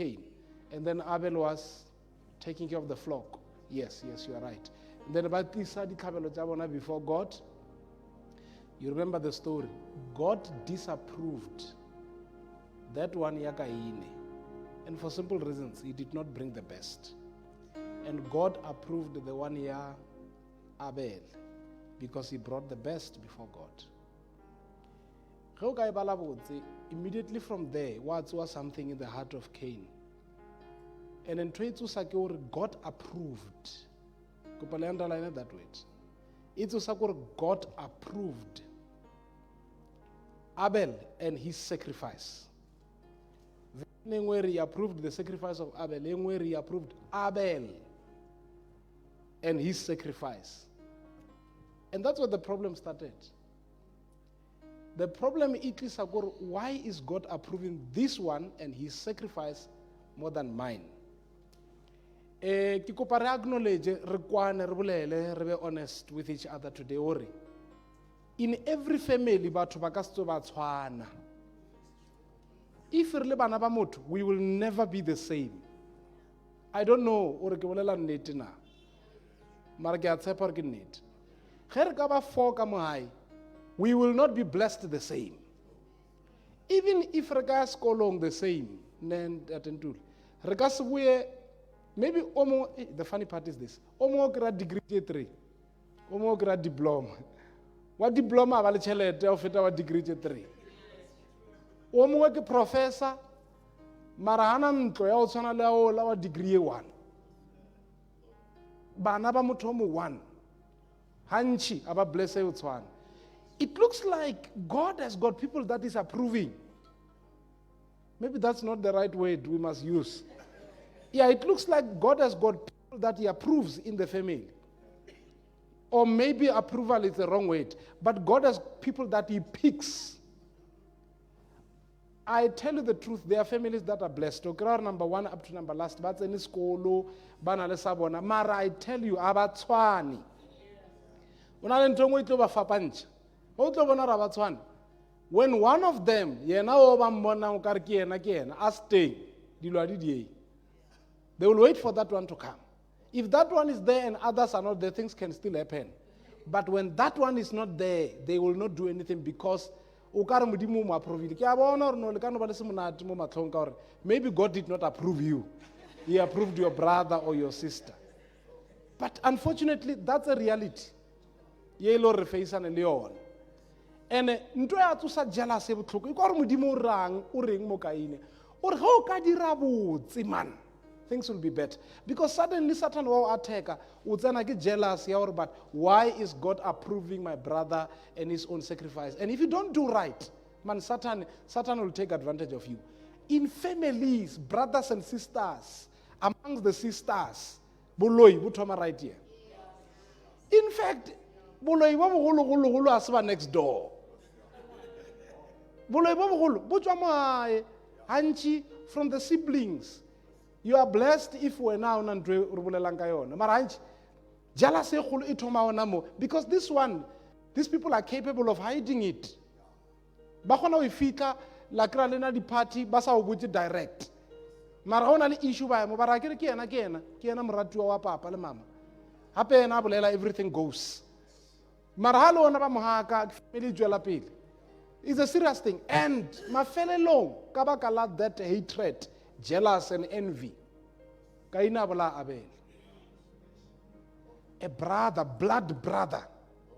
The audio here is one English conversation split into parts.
Cain. And then Abel was taking care of the flock. Yes, you are right. And then about this before God, you remember the story. God disapproved that one Cain. And for simple reasons, he did not bring the best. And God approved the one year Abel because he brought the best before God. Immediately from there, what was something in the heart of Cain? And in God approved. Underline that word. It was God approved Abel and his sacrifice. Where he approved the sacrifice of Abel, where he approved Abel and his sacrifice. And that's where the problem started. The problem is, why is God approving this one and his sacrifice more than mine? Ke kopa re acknowledge, re kwane, re bolele, re be honest with each other today. In every family, batho ba ka se ba tshwana. If re le bana ba motho, we will never be the same. I don't know ore ke bolela nnete na. Mara ke a tshepa gore ke nnete. Ge re ka ba 4 ka mo hae, we will not be blessed the same. Even if re ka sekolong the same, re ka se buye. Maybe the funny part is this. Omo kra degree 3. Omo kra diploma. What diploma ba le tšhelete o feta wa degree 3. Omo ke professor mara hana ntlo ya o tshwana le o la wa degree 1. Bana ba motho mo 1. Hanchi aba bless e o tshwana. It looks like God has got people that is approving. Maybe that's not the right word we must use. Yeah, it looks like God has got people that he approves in the family. Or maybe approval is the wrong word. But God has people that he picks. I tell you the truth, there are families that are blessed. Number 1 up to number last. But in school, Mara, I tell you, abatswani. When one of them, they will wait for that one to come. If that one is there and others are not there, things can still happen. But when that one is not there, they will not do anything because maybe God did not approve you. He approved your brother or your sister. But unfortunately, that's a reality. And nto ya tsosa jealous e botlhoko e kwa re modimo o rang o reng mo kaine o re ga o ka dira botse man things will be better because suddenly Satan will attack o tsena ke jealous ya gore but why is God approving my brother and his own sacrifice? And if you don't do right, man, Satan will take advantage of you. In families, brothers and sisters, amongst the sisters, boloi bo thoma right here. In fact, boloi ba bogolo a se ba next door. Boloi ba bogolo bo tswa moae hantši from the siblings. You are blessed if we now una ntwe re bolelang ka yona. Mara hantši jealousy e kgolo e thoma ona mo because these people are capable of hiding it. Ba kgona go fitla la kra lena di party ba sa o botse direct. Mara ga o na le issue ba mo ba ra ke ena moratuwa wa papa le mama. Hape ena bolela everything goes. Mara ha le ona ba mohaka family tswela pele. It's a serious thing. And mafelelong ka baka la that hatred, jealous and envy. Kaina bola Abel. A brother, blood brother.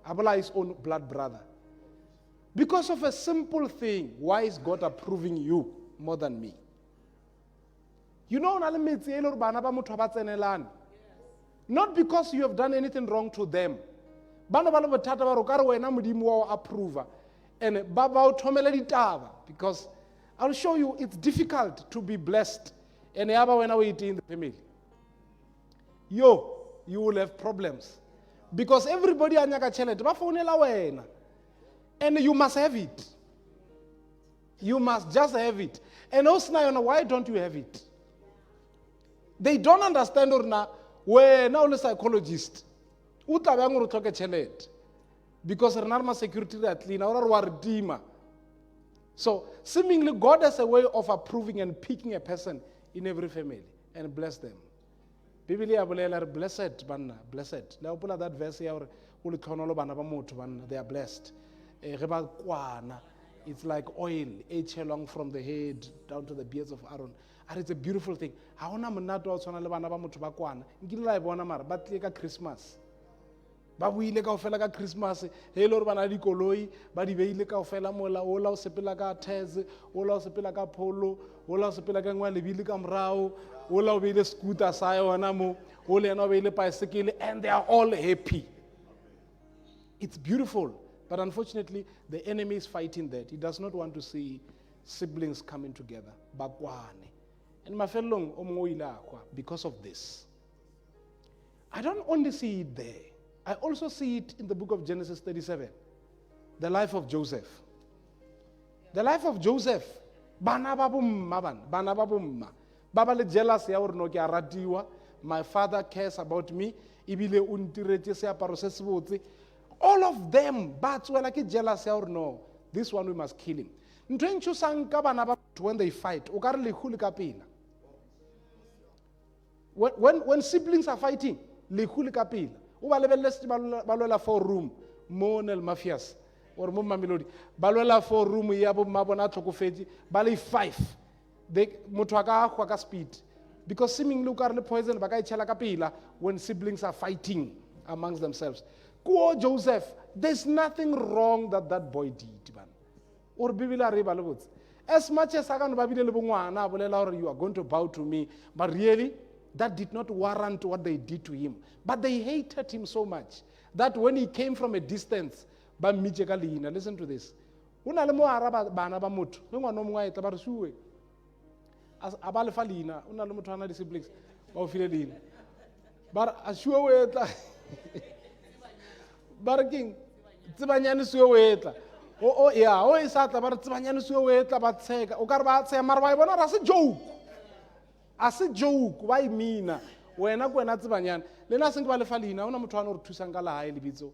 Abola his own blood brother. Because of a simple thing, why is God approving you more than me? You know, not because you have done anything wrong to them. Because I'll show you it's difficult to be blessed. And when we eat in the family, you will have problems. Because everybody and you must have it. You must just have it. And also, why don't you have it? They don't understand we're now a psychologist. Because we're not security clean or redeemer. So seemingly God has a way of approving and picking a person in every family and bless them. Bible ya bolela re blessed banna, blessed. Le opola that verse ya hore o le tlhonolo bana ba motho banna, they are blessed. Ge ba kwana, it's like oil e tshelwang from the head down to the beards of Aaron. And it's a beautiful thing. Ha ona monate wa tshwana le bana ba motho ba kwana. Nkile la e bona mara ba tle ka Christmas. Ba buile kaofela ka Christmas, he le hore bana le dikoloi ba di beile kaofela mola, ola o sepela ka Tez, ola o sepela ka Polo, ola o sepela ka ngwa lebile ka morao, ola o beile scooter sa yona mo, ola ena o beile bicycle, and they are all happy. It's beautiful, but unfortunately the enemy is fighting that. He does not want to see siblings coming together. Bakwane. And mafelong o mongwe o ile a kwa because of this. I don't only see it there. I also see it in the book of Genesis 37. The life of Joseph. The life of Joseph. Bana ba bomma bana ba bomma. Ba ba le jealous ya hore no ke a ratiwa. My father cares about me. Ibile o ntiretse seaparo se se botse. All of them ba tswela ke jealous ya hore no, this one we must kill him. Ntho e ntshosang ka bana ba when they fight, o ka re lehu le ka pela. When siblings are fighting, lehu le ka pela. O ba lebeletse ba lwela for room mo Nel Mafias or mo Mamelodi. Ba lwela for room ya bo mabona tlhokofetse ba le 5. Motho a ka gwa ka speed. Because seemingly o ka re le poison ba ka itshela ka pela when siblings are fighting amongst themselves. Ko Joseph, there's nothing wrong that boy did. Or Biblia re ba le botse. As much as Sagan ba bile le bongwana bolela hore you are going to bow to me, but really that did not warrant what they did to him. But they hated him so much that when he came from a distance, ba mmitse ka leina. Listen to this. Una le mo araba bana ba motho, le ngwana o mongwe a etla ba re suwe. A ba le fa leina, una le motho ana di siblings, ba o file leina. Ba a suwe o etla. Ba re king, tsebanyane suwe o etla. Yeah, o isa tla ba re tsebanyane suwe o etla ba tsheka. O ka re ba tsheka mara ba bona ra se joke. As a joke, why mina? Wena kwena tsebanyana. Le na seng ba le falina, ona motho ana o re thusang ka la hae le bitso.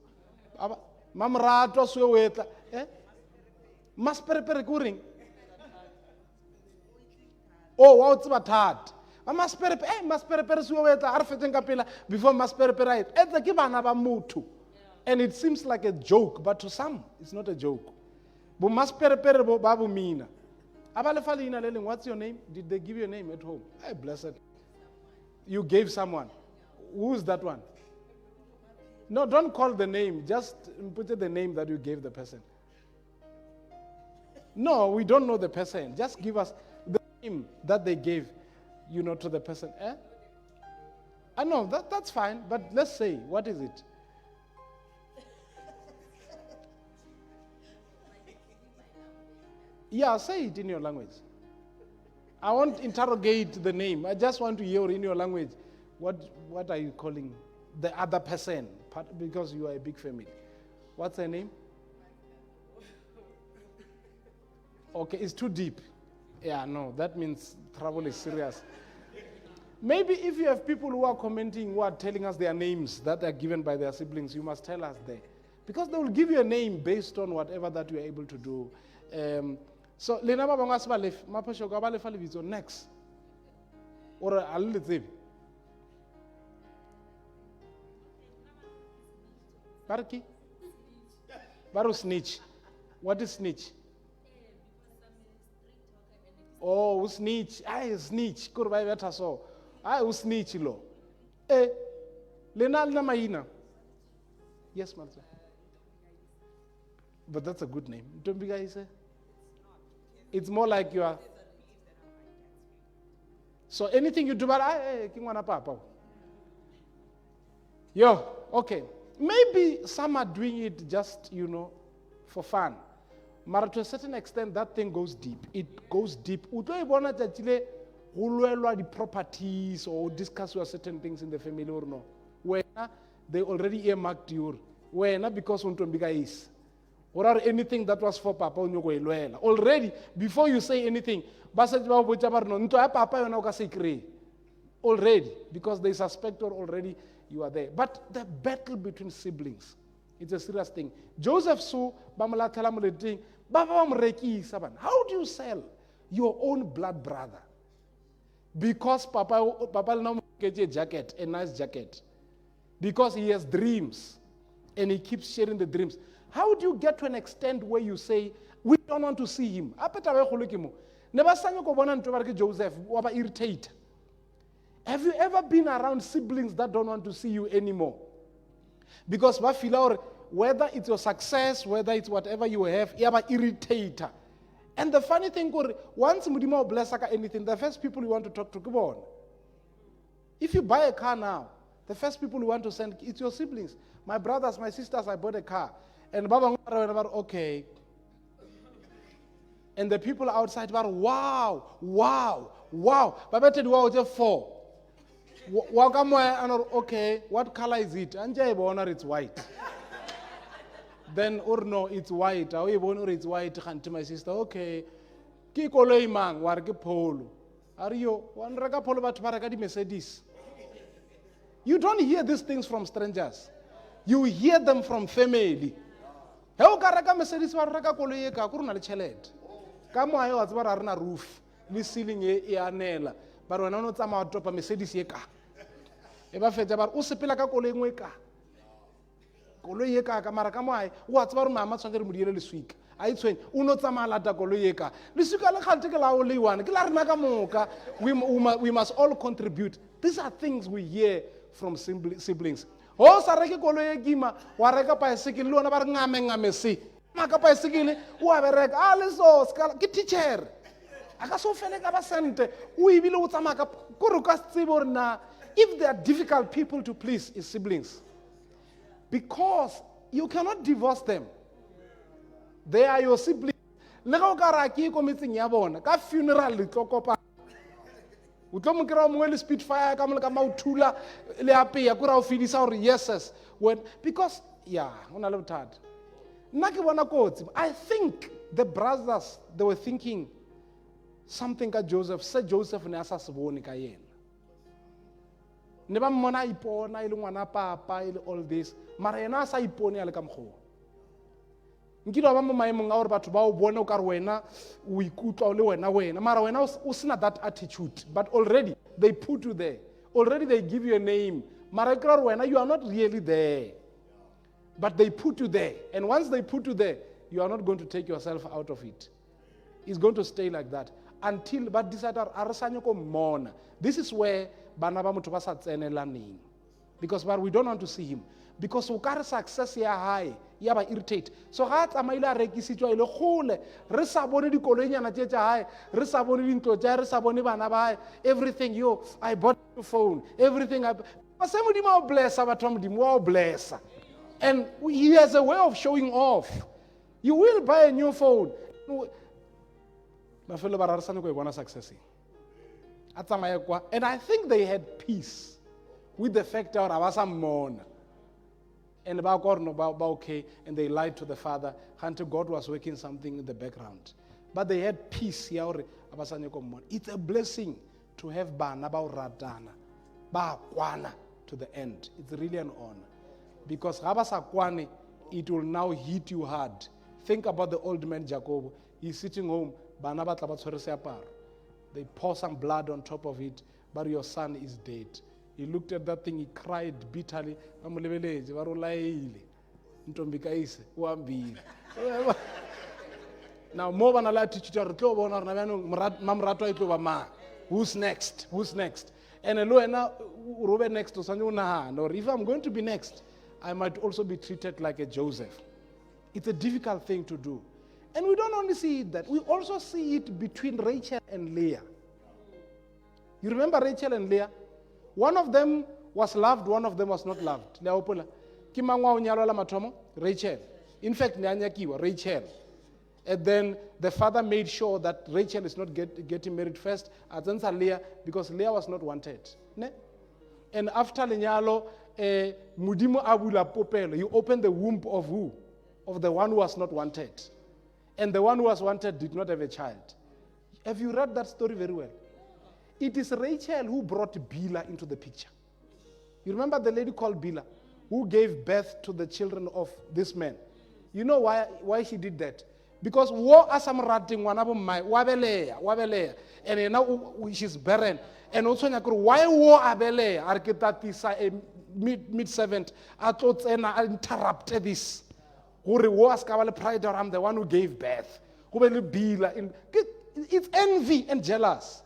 Aba mamrato suwe o etla, Masperepere ke o reng? Oh, wa o tseba thata. Masperepere suwe o etla a re fetseng ka pela before masperepere a etla ke bana ba motho. And it seems like a joke, but to some, it's not a joke. Bo masperepere bo ba bo mina. What's your name? Did they give you a name at home? Hey, blessed. You gave someone. Who's that one? No, don't call the name. Just put the name that you gave the person. No, we don't know the person. Just give us the name that they gave, to the person. I know, that's fine. But let's say, what is it? Yeah, say it in your language. I won't interrogate the name. I just want to hear in your language. What are you calling the other person? Because you are a big family. What's her name? Okay, it's too deep. Yeah, no, that means trouble is serious. Maybe if you have people who are commenting, who are telling us their names that are given by their siblings, you must tell us there. Because they will give you a name based on whatever that you are able to do. So le na ba bangwe a se ba lefe maphosho ka ba lefa lebitso next or a le tsebe barki baro snitch. What is snitch? Oh, snitch. Snitch ko re ba betha so o snitch lo le na maina. Yes, Martha. But that's a good name. Don't be guys. It's more like you are. So anything you do, but papa. Okay. Maybe some are doing it just, for fun. But to a certain extent, that thing goes deep. It goes deep. The properties or discuss with certain things in the family or no. Where they already earmarked you. Where because is. Or anything that was for Papa already, before you say anything, already, because they suspect or already you are there. But the battle between siblings, it's a serious thing. Joseph saw, how do you sell your own blood brother? Because Papa now get a jacket, a nice jacket. Because he has dreams. And he keeps sharing the dreams. How do you get to an extent where you say, we don't want to see him? Joseph, irritate. Have you ever been around siblings that don't want to see you anymore? Because whether it's your success, whether it's whatever you have, you have irritator. And the funny thing, once Mudimo bless anything, the first people you want to talk to, come on. If you buy a car now, the first people you want to send, it's your siblings. My brothers, my sisters, I bought a car. And Baba, okay. And the people outside were, wow. Baba said, wow, just 4. Okay, what color is it? It's white. Then, or no, it's white. It's white. My sister, okay. Ki koloi mang, warke polo. Are you? One rega polo bat paragadi Mercedes. You don't hear these things from strangers. You hear them from family. How karaka Mercedes waraka koloi ka kuruna le chelet. Kamo ayo atsbara rena roof. Ni ceiling e anela. But when I know tsama topa Mercedes ye ka. Eba fetsa bar o sepela ka koloi ngwe ka. Koloi ye ka ka mara ka mo ai o tsba re mama tshwantse re mo diele leswika a itshwenya o no tsama lata koloi ye ka leswika le kgalte ke la o le one ke la rena ka moka. We must all contribute. These are things we hear from siblings. Ho sa reke koloi ye kima wa reka bicycle le ona ba re ngame se maka bicycle o a bereka a le so ke teacher aka so fele ka ba sente o ibile o tsama ka kore ka tsebo rena. If they are difficult people to please, is siblings. Because you cannot divorce them. They are your siblings. Le go ka ra ke ko metseng ya bona ka funeral le tlokopa. O tlo mo kra mo le Spitfire ka mo ka mauthula le apeya ko ra o fidisa hore yes when because una le bothata. Nna ke bona kotsi. I think the brothers they were thinking something ka Joseph. Say Joseph ne asa se bone ka yena. Ne ba mmona ipona ile ngwana papa ile all this mara yena sa ipone ya le ka mkgo nkile ba mo maemong a hore batho ba o bone o ka re wena o ikutla le wena mara wena o sena that attitude but already they put you there, already they give you a name mara ke re wena you are not really there but they put you there, and once they put you there you are not going to take yourself out of it. It's going to stay like that until but decide aresanye ko mona. This is where bana ba motho ba sa tsenelaneng because but we don't want to see him because o ka re success ya hae ya ba irritate so ga tsamaile a rekisitswa ile gole re sa bone dikoloinyana tse tsa hae re sa bone dintlo tsa re sa bone bana ba hae everything I bought a phone everything I se modimo o blessa batho ba modimo o blessa and he has a way of showing off. You will buy a new phone mafelo ba ra sana go bona success. And I think they had peace with the fact that I was a mourner. And about God, okay, and they lied to the father until God was working something in the background. But they had peace. It's a blessing to have bana ba ratana, ba kwana to the end. It's really an honor. Because it will now hit you hard. Think about the old man Jacob. He's sitting home, bana ba tla ba tshwere seaparo. They pour some blood on top of it, but your son is dead. He looked at that thing, he cried bitterly. Now, more than a teacher, who's next? Who's next? And Ruben next to Sanyuna. Or if I'm going to be next, I might also be treated like a Joseph. It's a difficult thing to do. And we don't only see that, we also see it between Rachel and Leah. You remember Rachel and Leah? One of them was loved, one of them was not loved. Rachel. In fact, Rachel. And then the father made sure that Rachel is not getting married first, and then Leah, because Leah was not wanted. And after Lenyalo, Mudimo Abula Popelo, you opened the womb of who? Of the one who was not wanted. And the one who was wanted did not have a child. Have you read that story very well? It is Rachel who brought Bilhah into the picture. You remember the lady called Bilhah, who gave birth to the children of this man? You know why she did that? Because wo a sa mo rateng ngwana bo mmae wa beleya and yena she's barren and o tshwenya kore why wo a beleya a re ke tatisa a mid servant a tlo tsena a interrupt this gore wo a ska ba le pride or I'm the one who gave birth go be le Bila it's envy and jealous.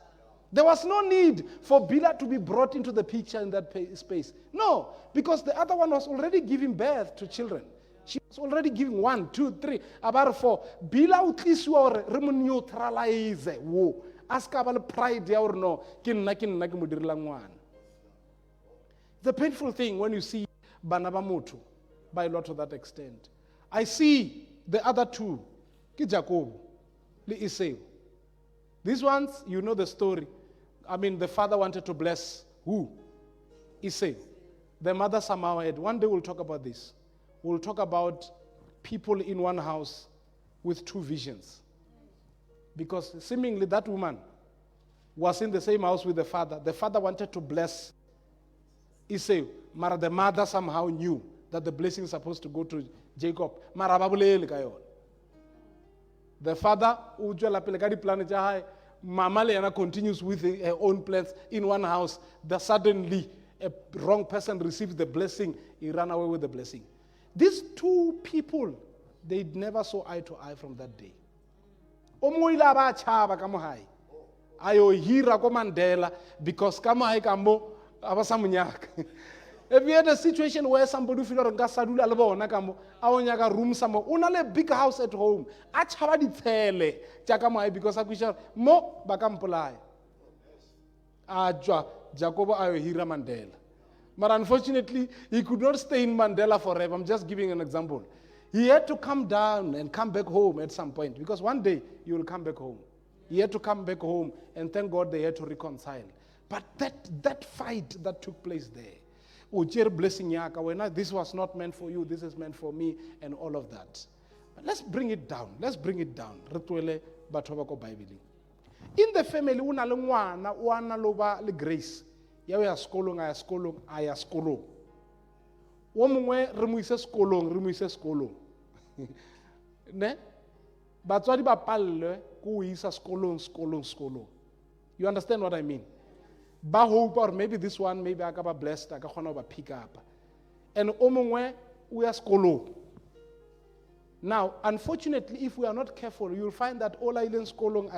There was no need for Bila to be brought into the picture in that space. No, because the other one was already giving birth to children. She was already giving 1, 2, 3, about 4. Bila utlisiwa ore re mo neutralize wo. Aska ba le pride ya ore no ke nna ke mo direla ngwana. The painful thing when you see bana ba motho by a lot to that extent. I see the other two, ke Jacob le Esau. These ones, you know the story. I mean, the father wanted to bless who? Esau. The mother somehow had. One day we'll talk about this. We'll talk about people in one house with two visions. Because seemingly that woman was in the same house with the father. The father wanted to bless Esau, but the mother somehow knew that the blessing is supposed to go to Jacob. The father, Mama Leana continues with her own plans in one house. That suddenly a wrong person receives the blessing, he ran away with the blessing. These two people, they never saw eye to eye from that day. Ayo hira ko Mandela because kama hai kamo abasamunyak. If you had a situation where somebody feel like sadula lebona kamo awonyaka room samo una le big house at home achaba ditshele tjaka mai because akwisha mo bakampolai ajwa Jacob ayo hira Mandela. But unfortunately he could not stay in Mandela forever. I'm just giving an example. He had to come down and come back home at some point because one day you will come back home. He had to come back home and thank God they had to reconcile. But that fight that took place there, blessing yaka, when this was not meant for you, this is meant for me, and all of that. But let's bring it down. Let's bring it down. In the family, una le ngwana, wana loba le grace. Yawe ya skolong, aya skolong. Wo mongwe re mo ise skolong. Ne? Batswadi ba palle ku isa skolong. You understand what I mean? Ba hope or maybe this one maybe aka ba blessed aka khona ba pick up. And o mongwe o ya skolong. Now, unfortunately, if we are not careful, you'll find that all island skolong.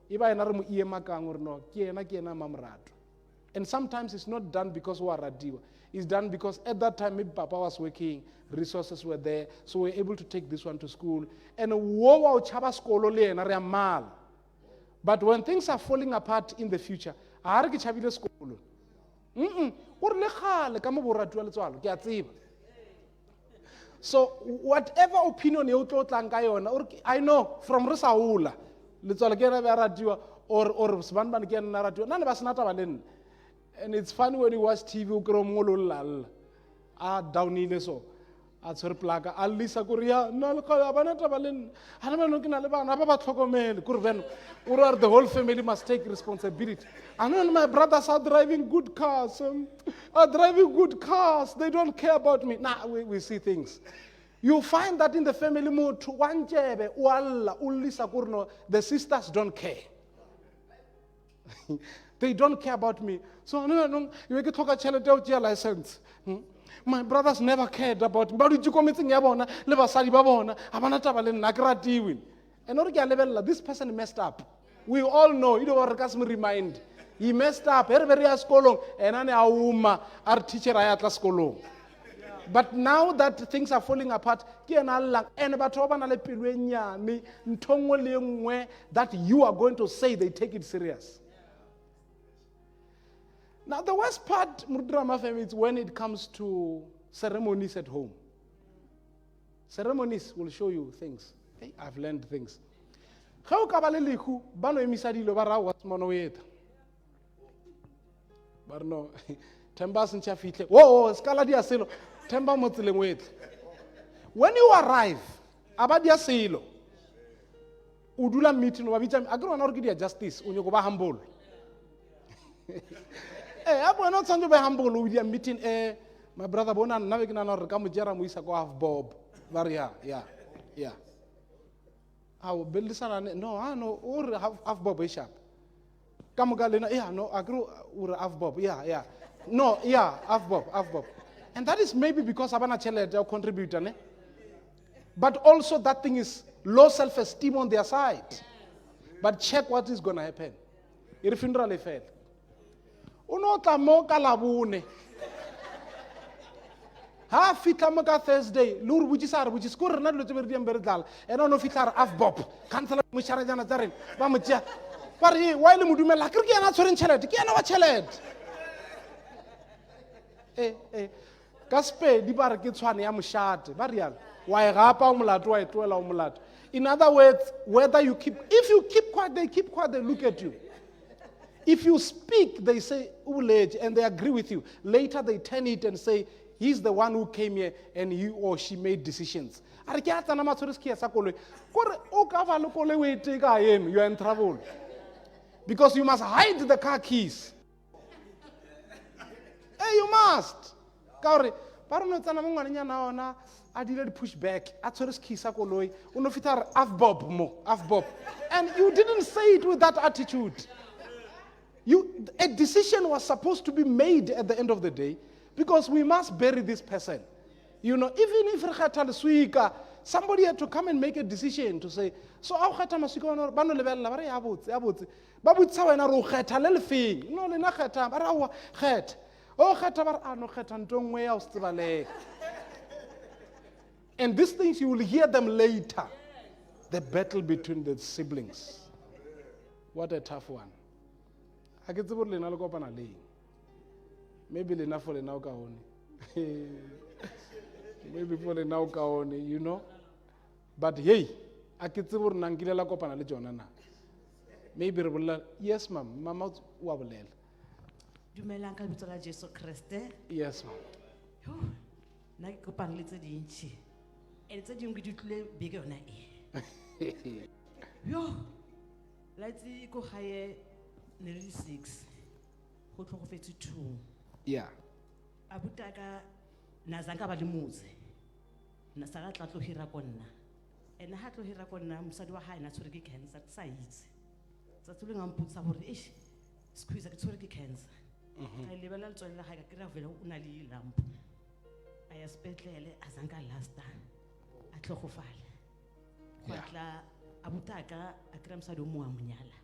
Iba ena re mo iema ka ngore no ke ena mamrato. And sometimes it's not done because we are radiwa. It's done because at that time maybe Papa was working, resources were there, so we're able to take this one to school. And wo chaba skolo le ena re mal. But when things are falling apart in the future, a re ke chabile skolo. Or le khale ka mo boratwa le tswalo ke a tseba. So whatever opinion you tlo tlang ka yona or I know from Risaula le tswalo ke re ba radiwa or sbanban ke na radiwa nana ba sna taba le. And it's funny when you watch TV, you downile so. At her placa, Alisa Korea, no, the whole family must take responsibility. And then my brothers are driving good cars. They don't care about me. Nah, we see things. You find that in the family mood, the sisters don't care. They don't care about me. So you can talk a child license. My brothers never cared about me. But you committing yabona, never sali babona, abanata balen nagrati win. And level this person messed up. We all know, you know, remind. He messed up, very skolong, and ane auma, our teacher ayatla skolong. But now that things are falling apart, that you are going to say they take it serious. Now, the worst part, Mudrama family, is when it comes to ceremonies at home. Ceremonies will show you things. Hey, I've learned things. How kabaleliku bano emisadi lo bara was monoet. Barno tembas in chafitle. Whoa, scala dia silo. Temba motilemwet. When you arrive, abadia silo. Udula meeting wabita agro anorgidia justice unyogoba humble. I'm not going to be humble with your meeting. My brother Bonan, Navigana or Kamujara Muisa go have Bob. Yeah. Yeah. How Belisana no, no, or half bob sharp. Kamugalena, yeah, no, agro or half bob, yeah. No, yeah, half bob. And that is maybe because Abana Chele they contribute, ne? But also that thing is low self-esteem on their side. But check what is gonna happen. Irifindra fail. Unota mo kalabune. Ha fitla mo ka Thursday, lur which is kur na lo tebe diam berdal. And ono fitar half bob. Cancel mo shara jana darin. Ba mo tia. Pari while mudume la kirki ana sorin chelet. Ki ana wa chelet. Kaspe di bar ke tshwane ya moshate. Ba rial. Wa e gapa o molato wa e tloela o molato. In other words, if you keep quiet, they look at you. If you speak, they say, Ulej, and they agree with you. Later they turn it and say, he's the one who came here and he or she made decisions. You are in trouble. Because you must hide the car keys. Hey, you must. I didn't push back. Half bob. And you didn't say it with that attitude. A decision was supposed to be made at the end of the day because we must bury this person. You know, even if somebody had to come and make a decision to say, so how and these things, you will hear them later. The battle between the siblings. What a tough one. Maybe enough for the now maybe for the now you know. But hey, maybe yes, ma'am. Mama wabulel. Dumelang ka lebitso la Jesu Kriste. Yes, ma'am. Na ke kopang le tse dintsi. E tse dingwe di tlile beke yona e. Yo. Let's go gae nearly 6. Go tlhogofetse 2. Yeah. Abutaka nazanga ba le motse. Na saka tla tlo hira konna. Ena ha tlo hira konna mosadi wa hae na tshwere ke cancer sa itse. Tsa tsole nga mputsa hore eish squeeze ke tshwere ke cancer. Ka lebela le tswela ga ka kry-a vele o na le lamp. A ya sepetlele a zanka lasta a tlhogofala. Kwatla abutaka a kry-a mosadi o mongwe a monyala.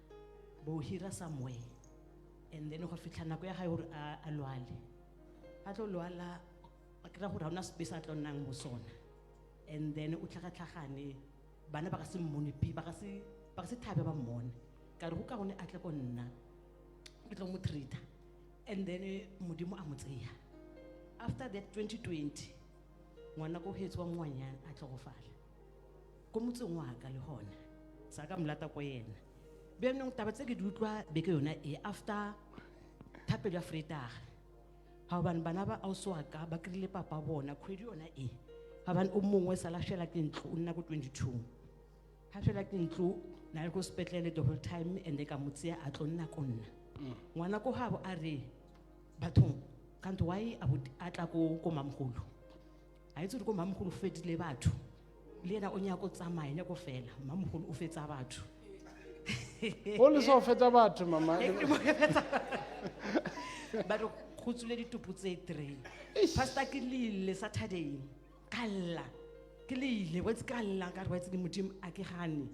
Bo hira somewhere. And then go fitla nako ya gae hore a lwale. A tlo lwala a kry-a gore ha ona space a tlo nnang mo sona. And then o tlhagatlhagane bana ba ka se mmone ba ka se thabe ba mmone. Ka re go ka gone a tle go nna ke tlo mo treata. And then modimo a mo tseya. After that 2020 ngwana go hetwa moanyana a tlhogofala. Go motseng wa ka le hona sa ka mlata ko yena. Be nong taba tse ke di utlwa beke yona e after thapelo ya Freitag. Ha bana ba auswaka ba krile papa bona kgwedi yona e. Ha bana o mongwe sala shela ke ntlo o nna go 22. Ha shela ke ntlo na go sepetlele the whole time and ka motse a tlo nna ko nna. Ngwana go habo a re bathong kanto why atla ko mamgolo. A itse go mamgolo fedile batho. Le yena o nya go tsamaya ne go fela mamgolo o fetsa batho. All so feta batho mama. Ba go khutsule ditupu tse 3. Pastor ke lile Saturday. Kalla. Ke lile what's kalla ka re what's ke modimo a ke gane.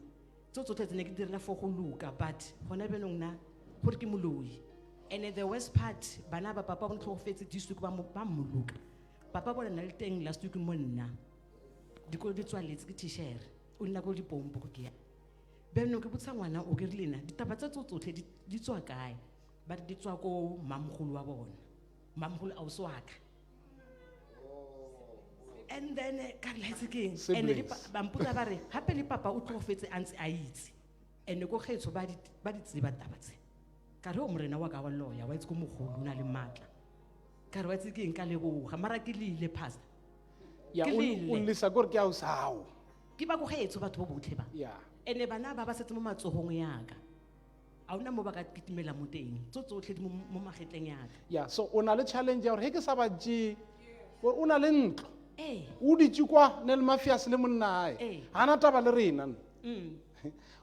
Tsotlhe tsene ke direla for go luka but hona benong na gore ke moloi. And the worst part bana ba papa bo tlhofetse district ba mmoluka. Papa bona na le teng last week mo nna. Dikolo di tswaletse ke t-shirt. O nna go dipompo go ke ya. Beno ke botsa ngwana o ke rilena ditaba tsa tsotlhe di tswa kae ba di tswa ko mamgolo wa bona. Mamgolo a uswaka. And then ka let's again and ba mputsa ba re hape le papa o tlhofetse a ntse a itse. And go kgetso ba di tseba taba tse. Ka re o morena wa ka wa lawyer wa itse go mogolo na le matla. Ka re wa itse ke eng ka lebo ga mara ke lile pastor. Ya o lisa gore ke a usao. Ke ba go kgetso batho bo botlhe ba. Yeah. Ene bana ba setse mo matsohong yaka. A una mo ba ka kitimela mo teng. Tsotlhe mo magetleng yaka. Yeah, so ona le challenge ya gore he ke sa ba ji o una le ntlo Eh. o ditse kwa ne le mafias le monna Eh. ae gana taba le rena Mm.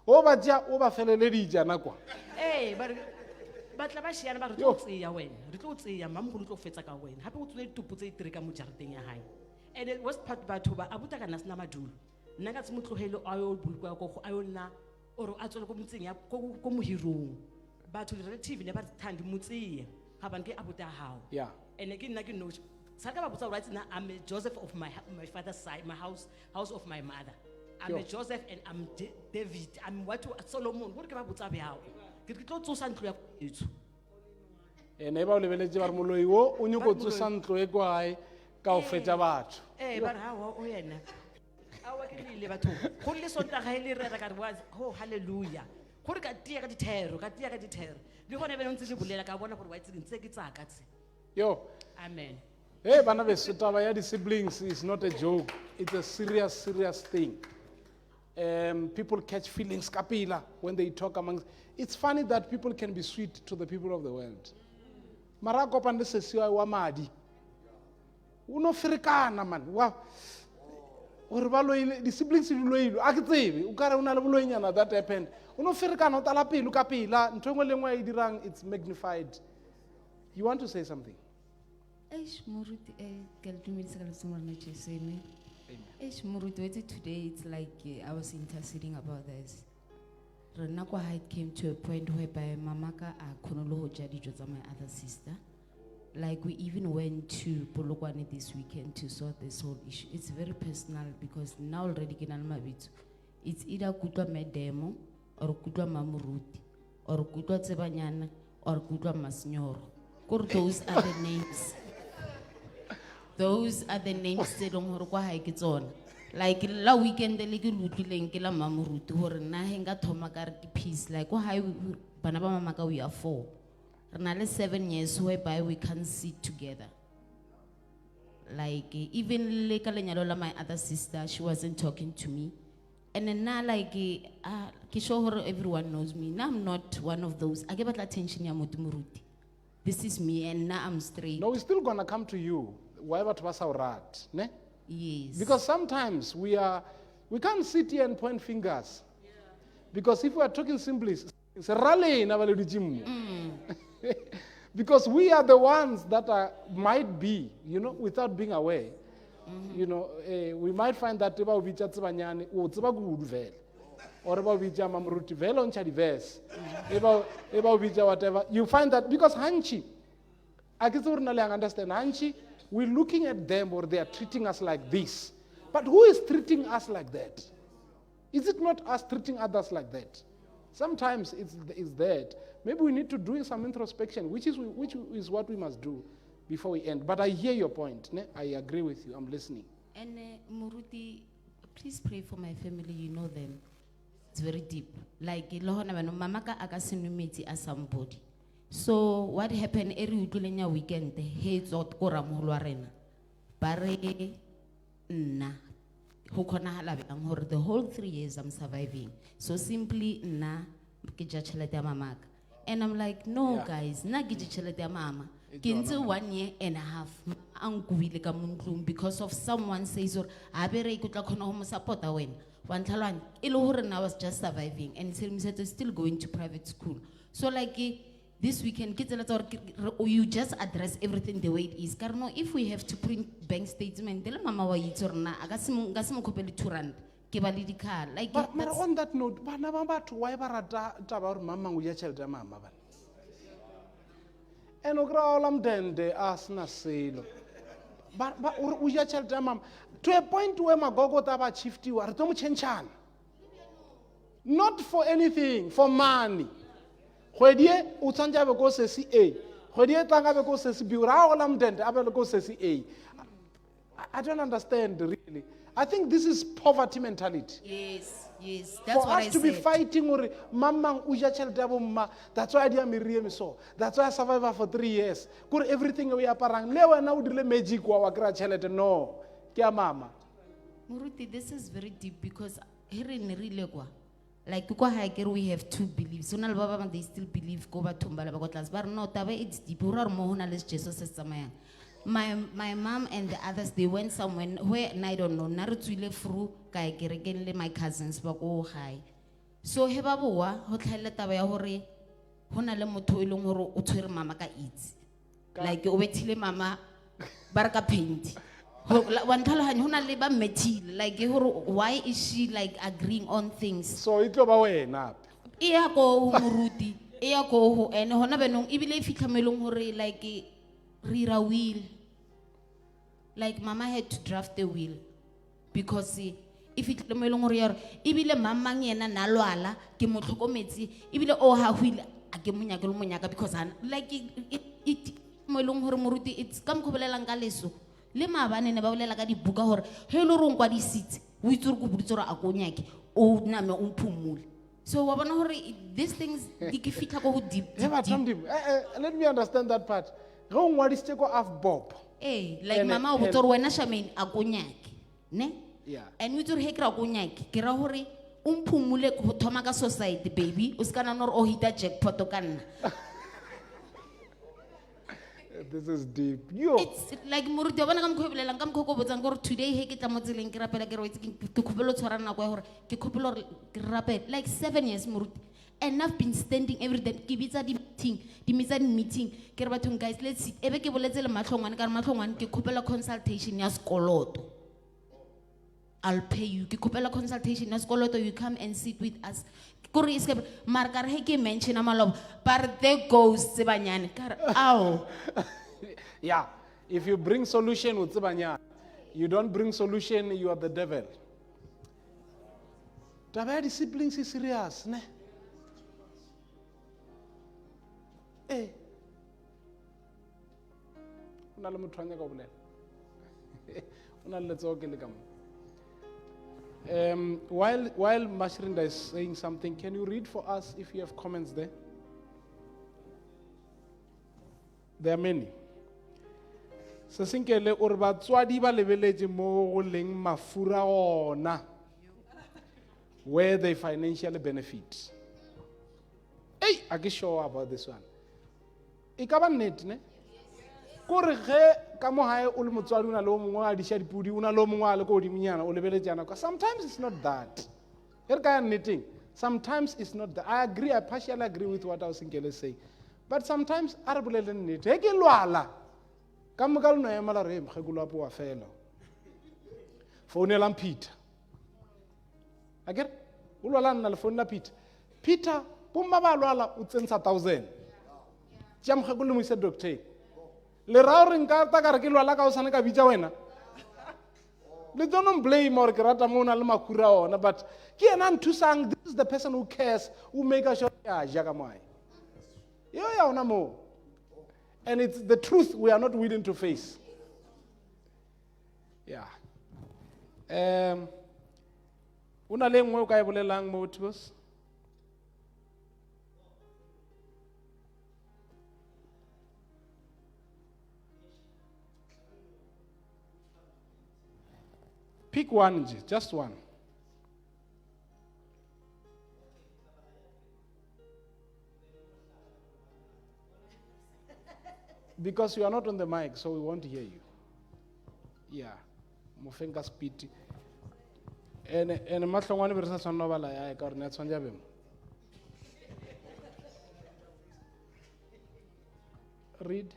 o ba tšea o ba felele dijana kwa Eh, ba tla ba shiana ba re Yo. tlo tseya wena. Re tlo tseya mamogolo tlo fetsa ka wena. Hape o tsole ditupo tse itere ka mo jareteng ya hae. And the worst part batho ba abuta ka nasna madulo. Nna ka tsemo tlogelo a yo bulwa go a yo nna or a tsole ko motseng ya ko mohirong. Batho le relative ne ba thandi motseng. Ha ba nke abuta hao. ya And again nna ke no sa ka ba botsa right now I'm a Joseph of my father's side, my house of my mother. I'm a Sure. Joseph and I'm David. I'm what Solomon. What ke ba botsa bjao? Ke tlo tsosa ntlo ya etso. ene ba o lebeletse ba re moloi o o nyako Ba re tsosa ntlo e kwae ka o fetša batho Ba re hawa o yena. Awa ke le batho. Go le sonta ga ile re ka re wa ho hallelujah. Go re ka tia ka dithero, ka tia ka dithero. Le gone be ntse le bolela ka bona gore wa itse ntse ke tsaka tse. yo Amen. hey bana beso taba ya di-siblings is not a joke, it's a serious thing. People catch feelings kapila when they talk amongst. It's funny that people can be sweet to the people of the world. Mara kopan le sesiwa wa madi. Uno frikana man. Wa or ba loile di siblings di loile a ke tsebe o kare una le boloinyana that happened. Uno frikana o tala pelo ka pela ntho engwe le engwe e dirang it's magnified. You want to say something? Eish Muruti, ke le dumedisa ka letsomo la Jesu, amen. Eish Muruti, wetse today it's like I was interceding about this. Rena kwa ha it came to a point whereby mamaka a khonolo ho ja dijo tsa my other sister. Like we even went to Polokwane this weekend to sort this whole issue. It's very personal because now already ke na le mabitso. It's either kutwa medemo or kutwa mamuruti or kutwa tsebanyana or kutwa masinyoro. Kore those are the names. Those are the names tse dong hore kwa hae ke tsona. Like la weekend le ke lutlileng ke la mamuruti hore nna he nga thoma ka re ke peace. Like kwa hae bana ba mamaka we are 4. Re na le 7 years whereby we can't sit together. Like even le ka lenyalo la my other sister, she wasn't talking to me. And then now like ke sure hore everyone knows me. Now I'm not one of those. I give attention ya motho moruti. This is me and now I'm straight. No, we're still gonna come to you. Whatever to us right, ne? Yes. Because sometimes we can't sit here and point fingers. Because if we are talking simply, it's a rally in our gym. Because we are the ones that might be, without being aware. We might find that eba ubicha tsibanyane o tsiba kudu vele. Or eba ubicha mamruti vele on chadi verse. Eba ubicha whatever. You find that because hanchi, I understand hanchi, we're looking at them or they are treating us like this. But who is treating us like that? Is it not us treating others like that? Sometimes it's that. Maybe we need to do some introspection, which is what we must do before we end. But I hear your point. Ne? I agree with you. I'm listening. And Muruti, please pray for my family. You know them. It's very deep. Like mamaka akasinumiti as somebody. So what happened every weekend? He thought kora mulwarena. Bare na. The whole 3 years I'm surviving. So simply na kijachelete mamaka. And I'm like, no guys, na kijachelete mama. Kinzo 1 year and a half. Anguile kamuntlum because of someone says or abere ikutla kono homo support awen. One talan ilohore I was just surviving and still going to private school. So like this weekend, you just address everything the way it is. Karno, if we have to print bank statement, tell mama wa yitorna, agasimu kopeli 2 rand, kebali di car. Like, but on that note, bana baba to why barata tabar mama uya chelta mama ban. Enogra olam dende asna selo. But uya chelta mama to a point where magogo taba chifti war tomu chenchan. Not for anything, for money. Khwedie o tsantja be go sesi A. Khwedie tanga be go sesi B. Ra o lam dente abe go sesi A. I don't understand really. I think this is poverty mentality. Yes, that's for what us I to be said. fighting or mamang uja chelete ya bomma, that's why I dia miriye so. That's why I survived for 3 years. Kur everything we aparang le wena o dirile magic wa kra chelete no. Ke a mama. Muruti, this is very deep because here in Rilekwa, like we have 2 beliefs. They still believe go back to Mbala, but no, it's deep. Jesus is my mom and the others, they went somewhere where, and I don't know, Narutuile fru, kaya kerekele my cousins, ba go high. So heba boa, ho tlhaela taba ya hore, hona le motho e leng hore o tshwere mama ka itse. Like o bethile mama baraka paint. One tlhaloganya hona le ba methile, like hore why is she like agreeing on things? So it ba wena. Iya ko ho moruti, iya ko ho ene hona benong ibile e fitla melong hore like rira will. Like mama had to draft the will because if it le melong hore yare ibile mama ngena na lwala ke motlhokometse ibile o ha hwile a ke monyaka le monyaka because like it melong hore moruti it's ka mkhobelela ka leso le mabane ne ba bolela ka dibuka hore he lo rong kwa di seats o itse re go buditse re a ko nyake o name o phumule. So wa bona hore these things di ke fitla go deep. Let me understand that part. Go ngwadisitse ko Afbob. Like mama o botsa gore wena Charmaine a ko nyake ne. Yeah. And we tore he kra ko nyake ke ra hore o mphumule go thoma ka society baby o ska na nore o hita jackpot o ka nna. This is deep. Yo. It's like moruti wa bona ka mkhobelelang ka mkhoko botsang gore today he ke tla mo tseleng ke rapela ke re wetse ke khopelo tshwara nna go hore ke khopelo ke rapela like 7 years moruti. And I've been standing every day ke bitsa di meeting ke re bathong guys let's sit ebe ke boletse le matlhongwane ka re matlhongwane ke khopela consultation ya sekoloto. I'll pay you ke khopela consultation ya sekoloto you come and sit with us. Kore iske mar ka re he ke mention amalobo but there goes sebanyane ka re ow. Yeah, if you bring solution with Tsebanya, you don't bring solution, you are the devil. Taba di siblings is serious, ne? Una le motho a nyaka go bolela. Una le tsoke le ka mo. While Mashrinda is saying something, can you read for us if you have comments there? There are many. Sesinkele ore batswadi ba lebeletse mo go leng mafura ona where they financially benefit. Hey, I get sure about this one. E ka ba nnete ne? Kore ge ka mo hae o le motswadi una le o mongwe a disha dipudi una le o mongwe a le ko diminyana o lebeletsana ka sometimes it's not that. Here ka ya nneteng. Sometimes it's not that. I partially agree with what Ausinkele say. But sometimes a re bolele nnete. He ke lwala. Ka moka le no ema la re mkhekolo apo wa fela. Founela Peter. Akere? O lwala nna le founela Peter. Peter, bomma ba lwala o tsentsha 1000. Tja mkhekolo mo ise doctor. Le ra re nka ta ka re ke lwala ka o sane ka bitsa wena. Le don't blame or ke rata mo na le makura ona but ke ena nthusang this is the person who cares who make sure ya ja ka moai. Yo ya ona mo. And it's the truth we are not willing to face. Yeah. Una le nngwe o ka e bolelang mo bothos? Pick one, just one. Because you are not on the mic, so we won't hear you. Yeah. Mofenga speed. And matlongwane be re sa tshwanela bala ya ka re ne tshwanya bemo. Read.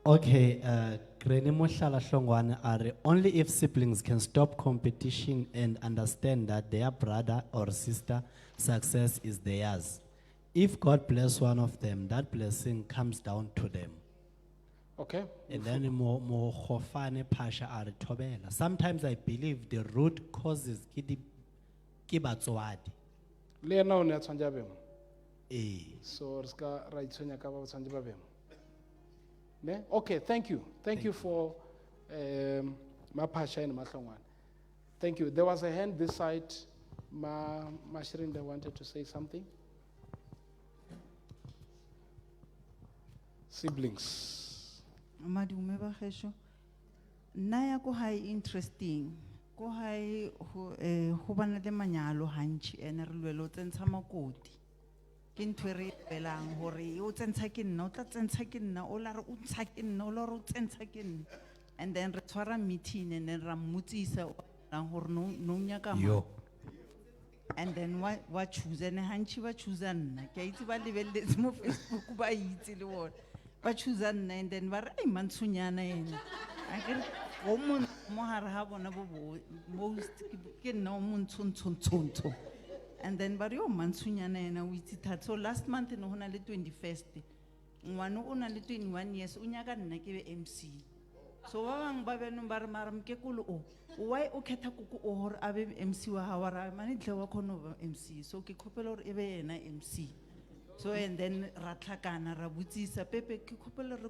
Okay, Granny Moshala Hlongwane are only if siblings can stop competition and understand that their brother or sister success is theirs. If God bless one of them, that blessing comes down to them. Okay. And then more khofane pasha are thobela. Sometimes I believe the root causes ke batswadi. Le ena o ne a tshwanya bemo. So re ska ra itshwenya ka ba tshwanya ba bemo. Ne? Okay, thank you. Thank you for Mapasha and Mahlongwane. Thank you. There was a hand this side. Mashrinda wanted to say something. Siblings. Madume ba gesho. Nna ya ko hai interesting. Ko hai ho bana le manyalo hantshi ene re lwelo tsentsha makoti. ke ntho e re belang hore o tsentsha ke nna, o tla tsentsha ke nna, o la re o ntsha ke nna, o la re o tsentsha ke nna. And then re tshwara meeting and then ra mmotsisa hore no nyaka mang. Yo. And then wa choose and hantši ba choose nna ke a itse ba lebeletse mo Facebook ba itse le bona ba choose nna and then ba re ai mantshonyana ena a ke re go mo hare ha bona bo most ke nna o montshontsho and then ba re yo mantshonyana ena o itse thata. So last month no hona le 21st ngwana o na le 21 years o nyaka nna ke be MC. So ba bang ba beno ba re mara mkekolo o why o khetha kuku o hore a be MC wa hawa ra mane tle wa khona ba MC. So ke khopela hore e be yena MC. So and then ra tlhakana ra butsisa Pepe ke khopela re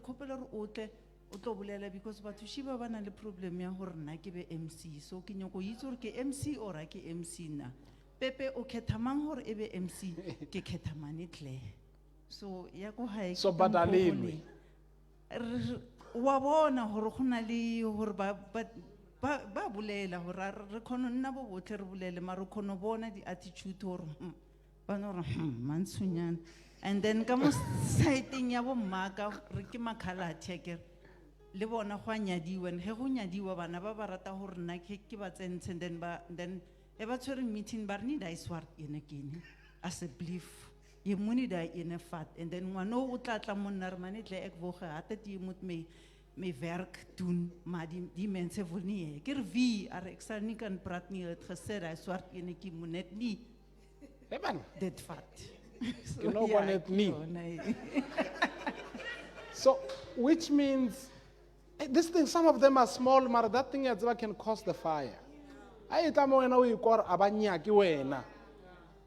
o tle o tlo bolela because batho shiba ba na le problem ya hore nna ke be MC. So ke nyoko itse hore ke MC or a ke MC na. Pepe o khetha mang hore e be MC ke khetha mane tle. So ya go hae So badalelwe. wa bona hore gona le hore ba bolela hore re khona nna bo botle re bolele mara re khona bona di attitude hore ba no re mantsunyana. And then ka mo siting ya bo mmaka re ke makhalati ke le bona go nyadiwa he go nyadiwa bana ba ba rata hore nna ke ba tsentshe then e ba tshwere meeting ba re need I swart ene kene as a belief ye moni da ene fat and then ngwana o tla tla monna re mane tle ek voge hatte die moet my werk doen maar die mense wil nie ke wie are ek sal nie kan praat nie het gesê hy swart enetjie moet net nie Eban. dit vat Ke nou ja, kon net nie. nee. So, which means, this thing, some of them are small, but that thing can cause the fire. Ai tamo wena o ikor abanya ke wena.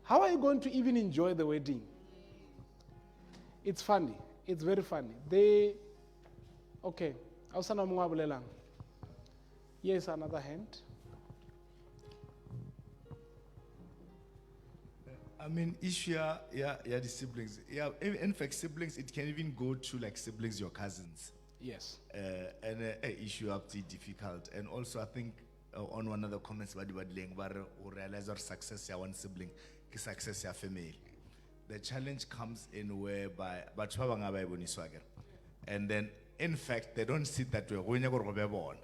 How are you going to even enjoy the wedding? It's funny. It's very funny. Okay. Ausana mongwe a bolelang. Yes, another hand. I mean, issue, yeah, the siblings. Yeah, in fact, siblings, it can even go to like siblings, your cousins. Yes. And issue up to difficult. And also, I think on one of the comments, who realize our success, one sibling, success, your family. The challenge comes in whereby, and then, in fact, they don't see that way. When you're born,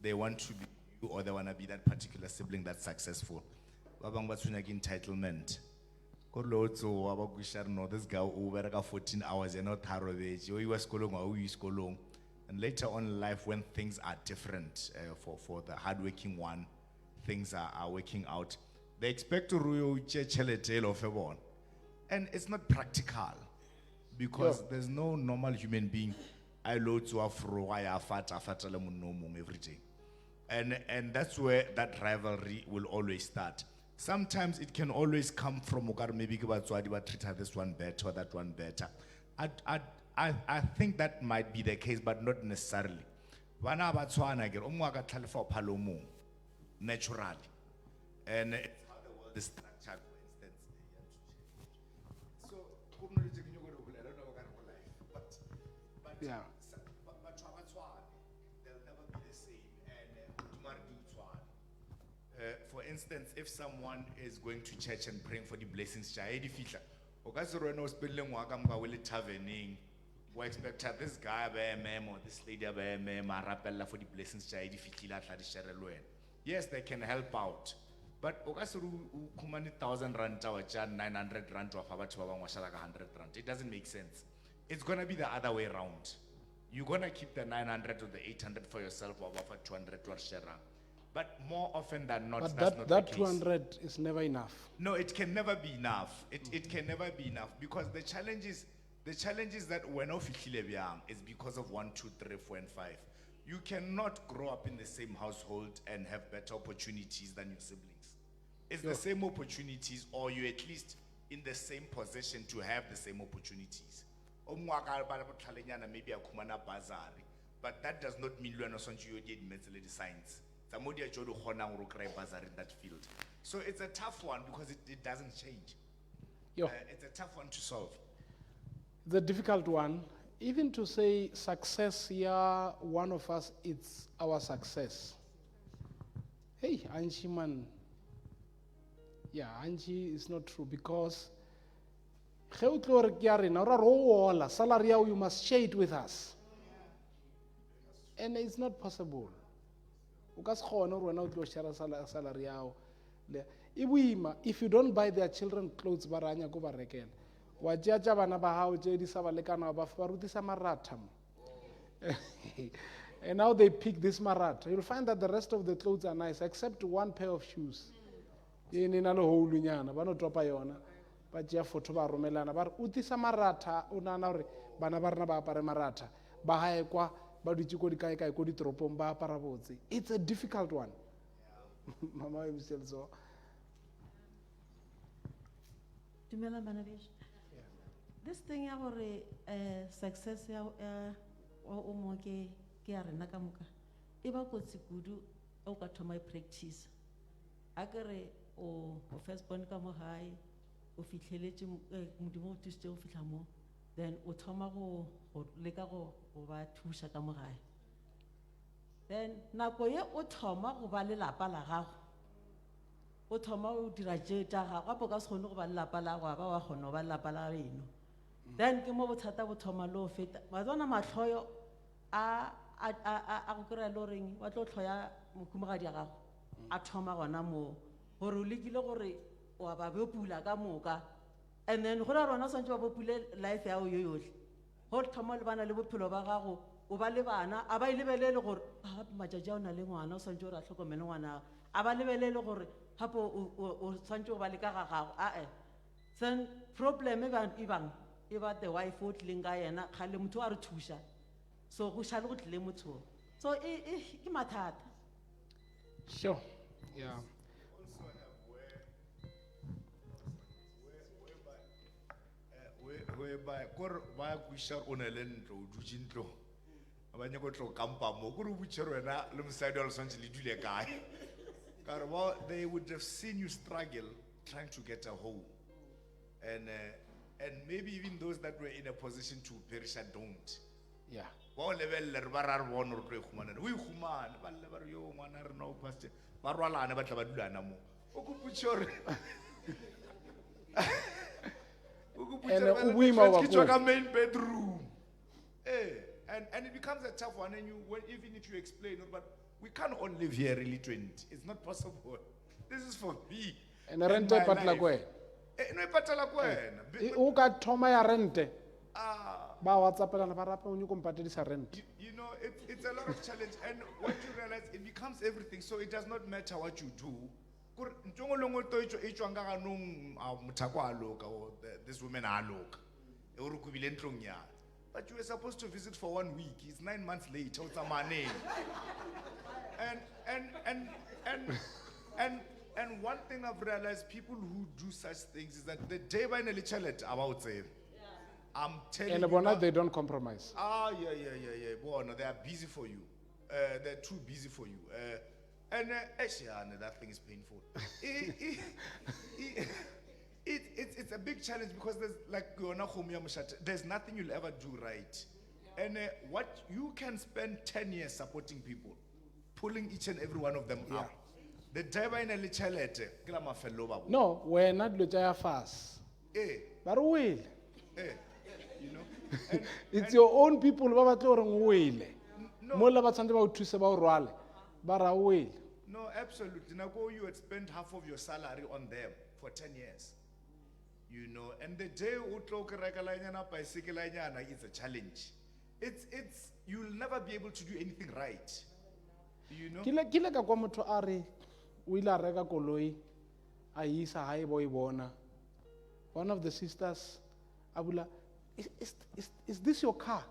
they want to be you or they want to be that particular sibling that's successful. Entitlement. No, this guy who work 14 hours and not thorough age. You was schooling, and later on in life, when things are different for the hardworking one, things are working out. They expect to rule tail of a born, and it's not practical because there's no normal human being. I load to afro, I fat everything, and that's where that rivalry will always start. Sometimes it can always come from maybe treat her this one better or that one better. I think that might be the case, but not necessarily. Naturally. And it's how the world is structured, for instance. So, I don't know what kind of life, but Yeah. they'll never be the same. And for instance, if someone is going to church and praying for the blessings, taverning, we expect this guy or this lady for the blessings. Yes, they can help out. But okasuru 1,000 rand or 900 rand of 100 rand. It doesn't make sense. It's gonna be the other way around. You're gonna keep the 900 or the 800 for yourself or offer 200 to share. But more often than not, But that's not that the case. 200 is never enough. No, it can never be enough. It can never be enough because the challenge is that when young is because of 1, 2, 3, 4, and 5. You cannot grow up in the same household and have better opportunities than your siblings. It's the same opportunities, or you're at least in the same position to have the same opportunities. Maybe a kumana bazari, but that does not mean you are not mentally science. Somebody in that field. So it's a tough one because it doesn't change. It's a tough one to solve. The difficult one, even to say success, yeah, one of us, it's our success. Hey, Angie man. Yeah, Angie is not true because ge o tlo re ke ya rena o ra re o ola salary yao you must share it with us, and it's not possible. O ka se kgone gore wena o tlo share salary yao le e boima if you don't buy their children clothes ba ranya ko ba rekela wa tšea tša bana ba hao tše di sa ba lekana ba rutisa maratha mo. And now they pick this maratha. You'll find that the rest of the clothes are nice except one pair of shoes. E ne na le holunyana ba no topa yona ba tšea photo ba romelana ba re utisa maratha o nana gore bana ba rena ba apare maratha ba hae kwa ba dutse ko dikae-kae ko ditoropong ba apara botse. It's a difficult one. Mama himself so. Dumela Manabesh. This thing ya gore success ya o mo ke ya rena ka moka e ba kotsi kudu o ka thoma practice akere o first born ka mo hae o fitlheletse modimo o thusitse o fitla mo then o thoma go leka go ba thusha ka mo gae then nako ye o thoma go ba lelapa la gago o thoma o dira tše tša gago gape o ka se kgone go ba lelapa la gago ba wa kgona go ba lelapa la beno then ke mo bothata bo thoma le o feta wa tsona matlhoyo a go kry-a le goreng wa tlo tlhoya mokhumagadi ya gago a thoma gona moo gore o lekile gore wa ba bopula ka moka and then go la rona o swantse ba bopule life ya o yo yotlhe go thoma le bana le bophelo ba gago o ba le bana a ba e lebelele gore gape matšatši a o na le ngwana o swantse gore a tlhokomele ngwana a ba lebelele gore gape o swantse o ba le ka ga gago ae then problem e ba the wife o tlileng ka yena kgale motho a re thuša so go šale go tlile motho so ke mathata. Sure. Yeah. Whereby kore ba kwisha o ne le ntlo o dutse ntlo ba nyako tlo kampa mo kore o butse wena le mosadi wa le swantse le dule kae kare well they would have seen you struggle trying to get a home and maybe even those that were in a position to perish don't. Yeah. Ba level le ba ra re bona re tlo e khumana o e khumana ba le ba re yo ngwana re no pastor ba rwalana ba tla ba dulana mo o go butse re And we main bedroom. And it becomes a tough one, and even if you explain it, but we can't all live here really 20. It's not possible. This is for me. And rente my patla life. kwe. No patala kwe. O ka thoma ya rente. Ba WhatsAppelana ba rapa o nyoko mpatedisa rent. You know, it's a lot of challenge, and what you realize, it becomes everything. So it does not matter what you do. This woman but you were supposed to visit for 1 week. It's 9 months later. What's my name? And one thing I've realized, people who do such things is that the day by Nelly Chalet about say, I'm telling And you. bona they don't compromise. Yeah. Bona, they are busy for you. They're too busy for you. And actually, that thing is painful. It's a big challenge because there's nothing you'll ever do right. And what you can spend 10 years supporting people, pulling each and every one of them up. The driver in a little No, we're not lutaya fast. But will. You know? It's your own people ba batla gore ngwele. No. Mola ba tsantse ba o thuse ba o rwale. Ba ra will. No, absolutely. Now you had spent half of your salary on them for 10 years. You know, and the day bicycle is a challenge. It's you'll never be able to do anything right. You know? Kile ka kwa motho a re o ile a reka koloi a isa hae bo e bona. One of the sisters abula is this your car?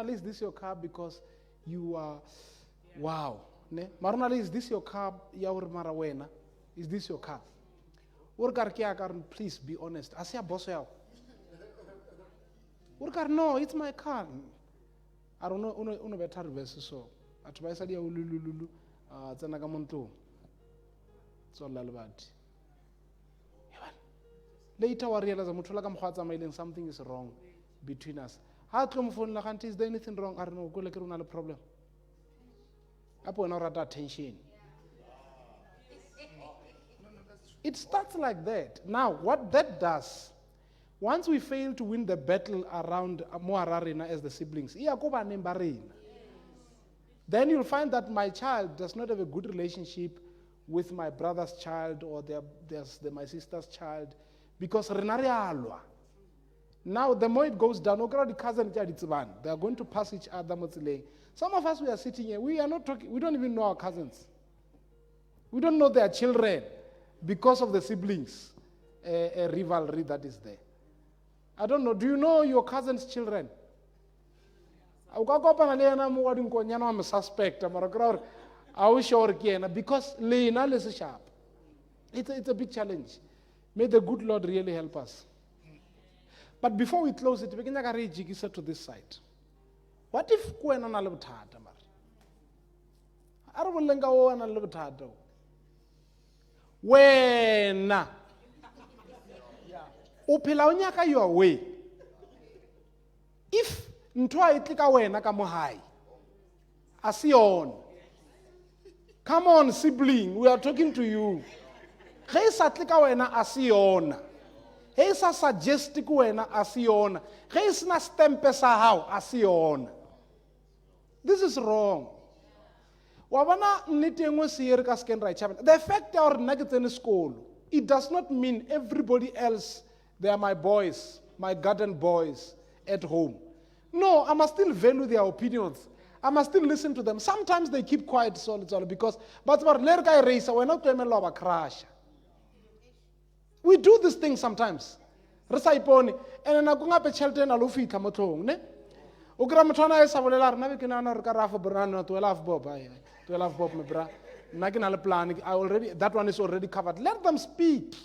Is this your car because you are wow. Ne? Marunali, is this your car? Yaur mara wena. Is this your car? Please be honest. I say boss yao. No, it's my car. I don't know uno better verse so. Atubaisa dia ulululu tsena ka monto. So lalbati. Later we realize motho la ka mogwa tsamaileng something is wrong between us. Ha tlo mo phone la kanti is there anything wrong? I don't know go le ke rona le problem. Apo na rata attention. It starts like that. Now, what that does, Once we fail to win the battle around Moararina as the siblings, iya ko baneng ba rena. Then you'll find that my child does not have a good relationship with my brother's child or my sister's child because rena re a lwa. Now, the more it goes down, the cousin they are going to pass each other. Some of us, we are sitting here, we are not talking, we don't even know our cousins. We don't know their children because of the siblings, a rivalry that is there. I don't know, do you know your cousin's children? I'm a suspect. I'm sure because is sharp. It's a big challenge. May the good Lord really help us. But before we close it, we can to this side. What if Kwena na lebthata mara? Are bolenga o na lebthata. Wena o phela o nyaka your way. If ntho a itlika wena ka mo hae, a se yona. Come on, sibling, we are talking to you. Ge sa tlika wena a se yona. Ge sa suggest ku wena a se yona. Ge se na stempe sa hao a se yona. This is wrong. The fact that we in school, it does not mean everybody else, they are my boys, my garden boys at home. No, I must still value their opinions. I must still listen to them. Sometimes they keep quiet because, but we're not going to crash. We do this thing sometimes. And then I go up a children, I love it. I already, that one is already covered. Let them speak.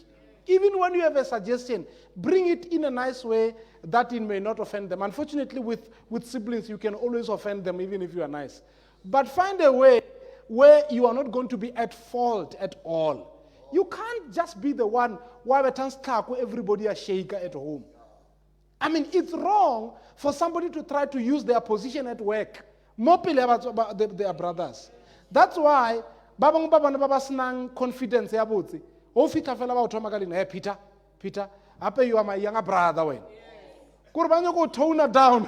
Even when you have a suggestion, bring it in a nice way that it may not offend them. Unfortunately, with siblings, you can always offend them even if you are nice. But find a way where you are not going to be at fault at all. You can't just be the one where everybody a shaker at home. I mean, it's wrong for somebody to try to use their position at work. More about their brothers. That's why Baba Snang confidence. Oh, Peter, Peter, you are my younger brother. Kurbanyo go tone her down.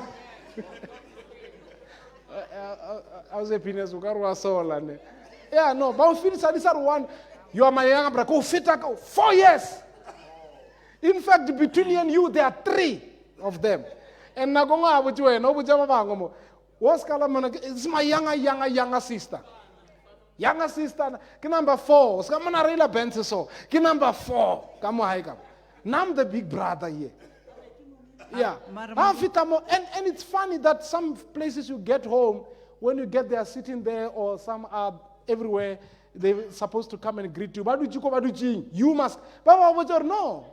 I was a penis who yeah, no, but Phyllis one. You are my younger brother. Go fit 4 years. In fact, between you and you, there are 3 of them. And Nagonga, which way, no, what's it's my younger sister. Younger sister, number 4. Number 4. Come on, now I'm the big brother here. Yeah. And it's funny that some places you get home, when you get there sitting there, or some are everywhere, they're supposed to come and greet you. You must. No.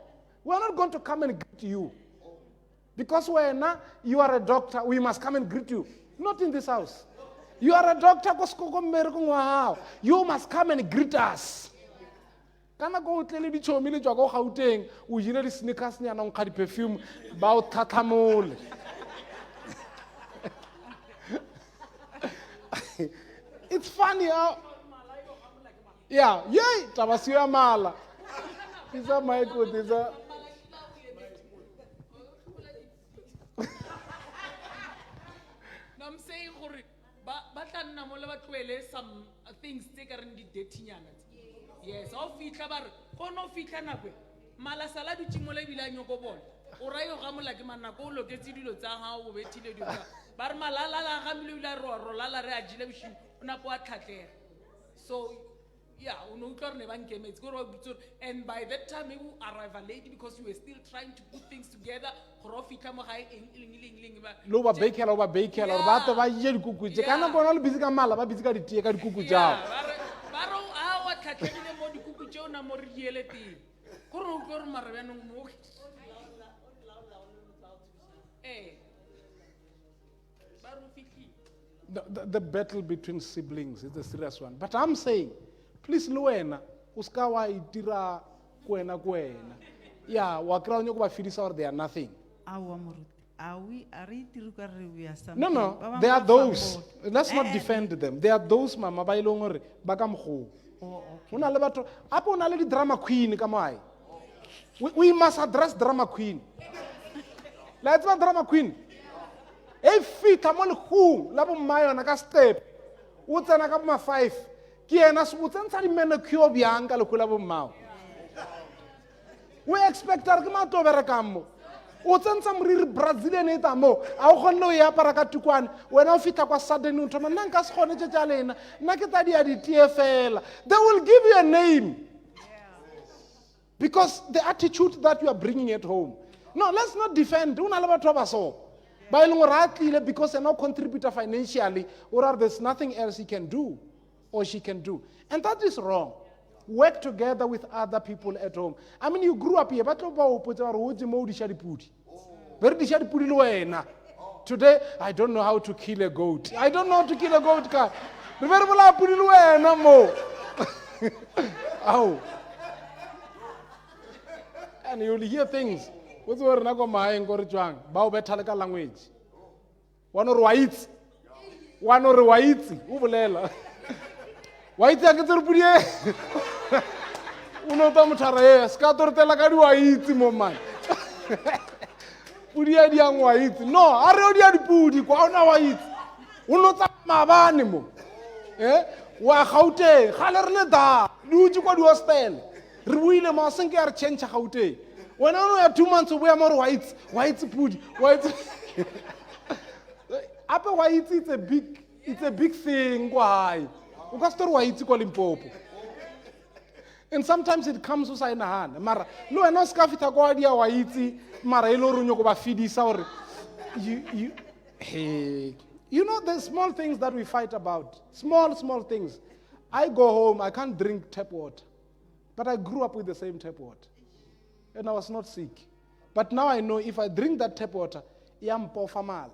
We're not going to come and greet you. Because you are a doctor, we must come and greet you. Not in this house. You are a doctor, you must come and greet us. Kana go tell you chomile jwa go Gauteng, o jire di sneakers nyana o nkga perfume ba o thathamole. It's funny how yeah, tabasiyo ya mala. These are my good, these are I'm saying some things take dirty. Yes, off each other. Kono fika nakwe. Mala saladu chimola bila nyoko bol. Orayo gamu like manako lo getidi lo tsaha o betile di. Bar malala la gamile la ro la la re ajile bishi una po atlhatlhega. So yeah, and by that time you arrive late because you were still trying to put things together. Loba baker over baker or bata ba yel kuku. Kana bona busy ka mala ba busy ka di ka kuku ja. Baro awa tlhatlhegile mo di kuku tšeo na mo re dielete. Koro koro marabanong mo. The battle between siblings is a serious one. But I'm saying, please luena, uskawa itira kwena. Yeah, wakra nyoko ba fidisa or they are nothing. No, they are those. Let's not defend them. They are those mama ba ilongore ba ka mgo. Oh, okay. Una le batho, apo una le di drama queen ka mai. We must address drama queen. la tseba drama queen e fitla mo lekgong la bomma yona ka step o tsena ka boma 5 ke yena o tsentsha di-manicure bjang ka lekgo la bommao o expecta re ke mato berekang mo o tsentsa moriri brazilian e tamo a o kgonne o e apara ka tukwane wena o fitla kwa sudden o thoma nna nka se kgone tše tša lena nna ke tadi ya ditie fela. They will give you a name because the attitude that you are bringing at home. No, let's not defend. Una le batho ba so ba e leng gore a tlile because they're not contributor financially, or there's nothing else he can do or she can do, and that is wrong. Work together with other people at home. I mean, you grew up here, but today, I don't know how to kill a goat. I don't know how to kill a goat. Oh. And you'll hear things. What's the language? One or white. One or white. White uno ta motshara e ska tortela ka diwaitse mo man pudi ya diang waitse no a re o dia dipudi kwa ona waitse uno tsa mabane mo wa Gauteng ga le re le da di utse kwa di hostel re buile mo senke ya re change Gauteng wena no ya 2 months o boya mo re waitse pudi waitse ape waitse it's a big thing kwa o ka story waitse kwa Limpopo. And sometimes it comes usai na hana mara lo wena ska fita kwa dia wa itse mara ilo runyo go ba fidisa or you know the small things that we fight about, small things. I go home, I can't drink tap water, but I grew up with the same tap water and I was not sick. But now I know if I drink that tap water yam po famala.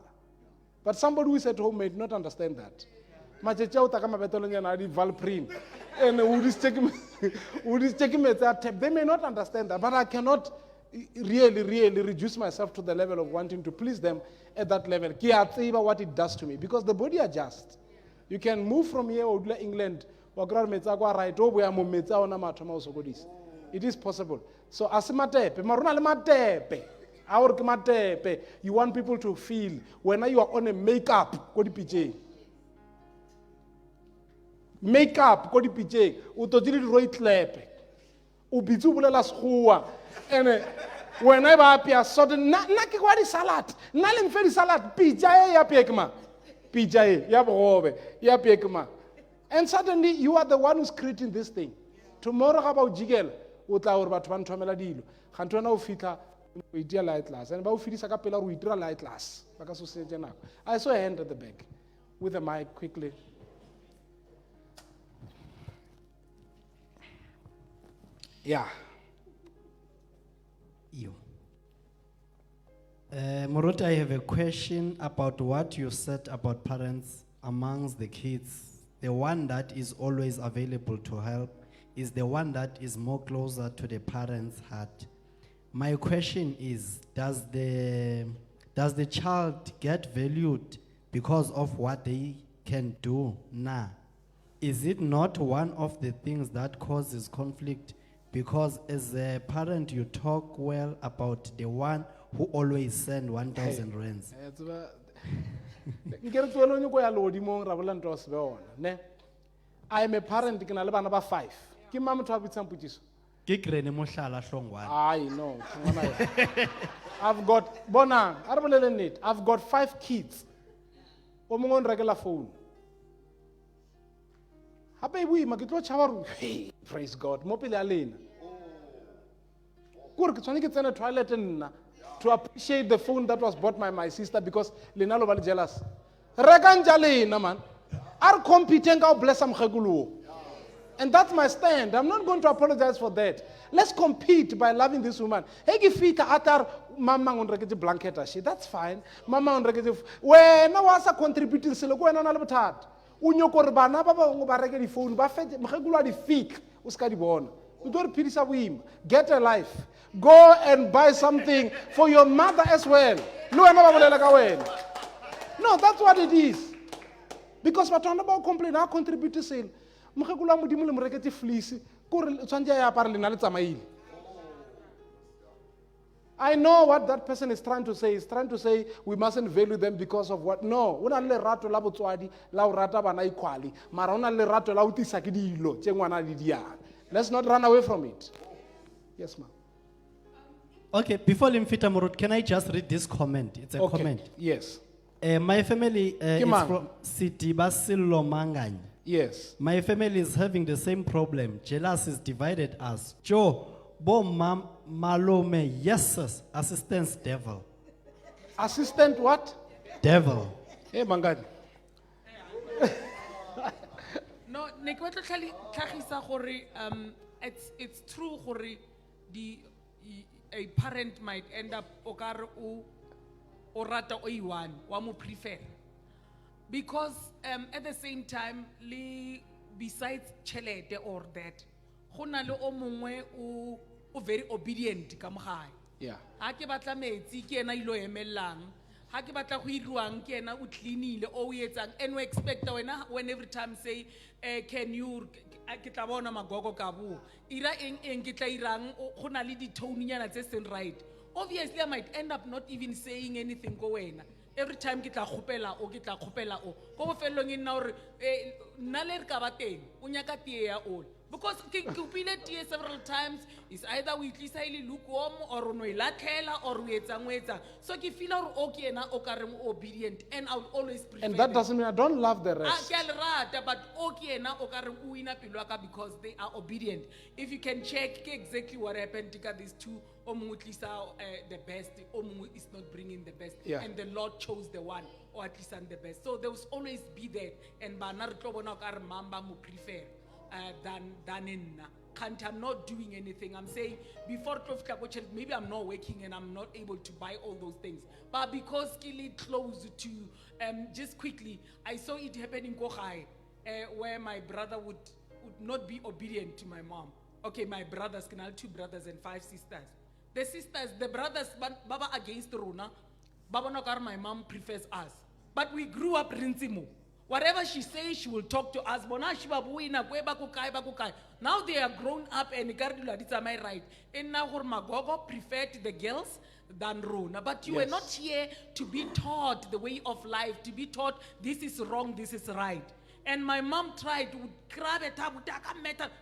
But somebody who is at home may not understand that. Machecha utakama betolo nyana di Valprin and would is checking that tap. They may not understand that, but I cannot really reduce myself to the level of wanting to please them at that level. What it does to me, because the body adjusts. You can move from here to England. It is possible. So you want people to feel when you are on a makeup, makeup ko di pitjeng o totile di roi tlepe o bitse o bolela sekgowa and when I ba apia sudden na ke kwa di salad na le mfe di salad pitja ya pekma pitja ya bogobe ya pekma, and suddenly you are the one who's creating this thing. Tomorrow ga ba o jigela o tla gore batho ba nthomela dilo ga ntwana o fitla o itia light class and ba o fidisa ka pela o itira light class ba ka so se tsena. I saw a hand at the back with a mic quickly. Yeah. You. Moruti, I have a question about what you said about parents amongst the kids. The one that is always available to help is the one that is more closer to the parents' heart. My question is, does the child get valued because of what they can do now? Is it not one of the things that causes conflict? Because as a parent, you talk well about the one who always send 1,000 rands. I am a parent, I am 5. I know. I've got, I've got 5 kids. On regular phone. Hey, praise God. To appreciate the phone that was bought by my sister because Lena lo jealous. Man. Are competent, God bless them. And that's my stand. I'm not going to apologize for that. Let's compete by loving this woman. Hey, mama on reggae blanket. That's fine. Mama on reggae. When I was contributing, so go on a tad. Unyo korbana baba ungo bareke di phone ba fete mkhegulwa di fake uska di bona. Udor pirisa wim. Get a life. Go and buy something for your mother as well. No, that's what it is. Because what I'm about complain, I contribute to sale. Mkhegulwa modimo le mrekete fleece. Ko tswanja ya apara lena le tsamaile. I know what that person is trying to say. He's trying to say we mustn't value them because of what. No, una le rato la botswadi la o rata bana equally. Mara una le rato la o tisa ke dilo tse ngwana di diana. Let's not run away from it. Yes, ma'am. Okay, before Limfita Murut, can I just read this comment? It's a Okay. comment. Yes. My family is mang? from Sitiba Mangany. Yes. My family is having the same problem. Jealousy has divided us. Joe, bo mam malome, yes, sir. Assistance devil. Assistant what? Devil. Hey, Mangadi. No, ne ke batla tlhagisa gore it's true gore a parent might end up o ka re o rata o i-one wa mo prefer because at the same time besides chelete or that go na le o mongwe o very obedient ka mo gae. Yeah. Ha ke batla metsi ke ena ilo emellang ha ke batla go irwang ke ena o cleanile o etsang and we expect wena when every time say can you ke tla bona magogo ka bo ira eng ke tla irang go na le ditone nyana tse seng right. Obviously I might end up not even saying anything go wena every time ke tla khopela o go bofelong e nna hore nna le re ka ba teng o nyaka tie ya o because ke upile tie several times is either we tlisa ile lukewarm or no ilathela or we etsang so ke feel hore o ke ena o ka reng obedient and I will always prefer And that them. doesn't mean I don't love the Ah, rest. ke a le rata, but o ke ena o ka reng o wina pelo ya ka because they are obedient. If you can check ke exactly what happened to these two, o mongwe o tlisa the best, o mongwe is not bringing the best, Yeah. and the Lord chose the one o at least the best. So there will always be that, and bana re tlo bona o ka re mamba mo prefer than in can't I'm not doing anything. I'm saying before maybe I'm not working and I'm not able to buy all those things. But because Kili close to just quickly, I saw it happen in Kohai, where my brother would not be obedient to my mom. Okay, my brothers, can I have 2 brothers and 5 sisters. The sisters, the brothers, Baba against Rona, Baba Nokar, my mom prefers us. But we grew up Rinsimo. Whatever she says, she will talk to us. Now they are grown up and am I right? And now Magogo preferred the girls than Rona. But you were Yes. not here to be taught the way of life, to be taught this is wrong, this is right. And my mom tried to grab it up,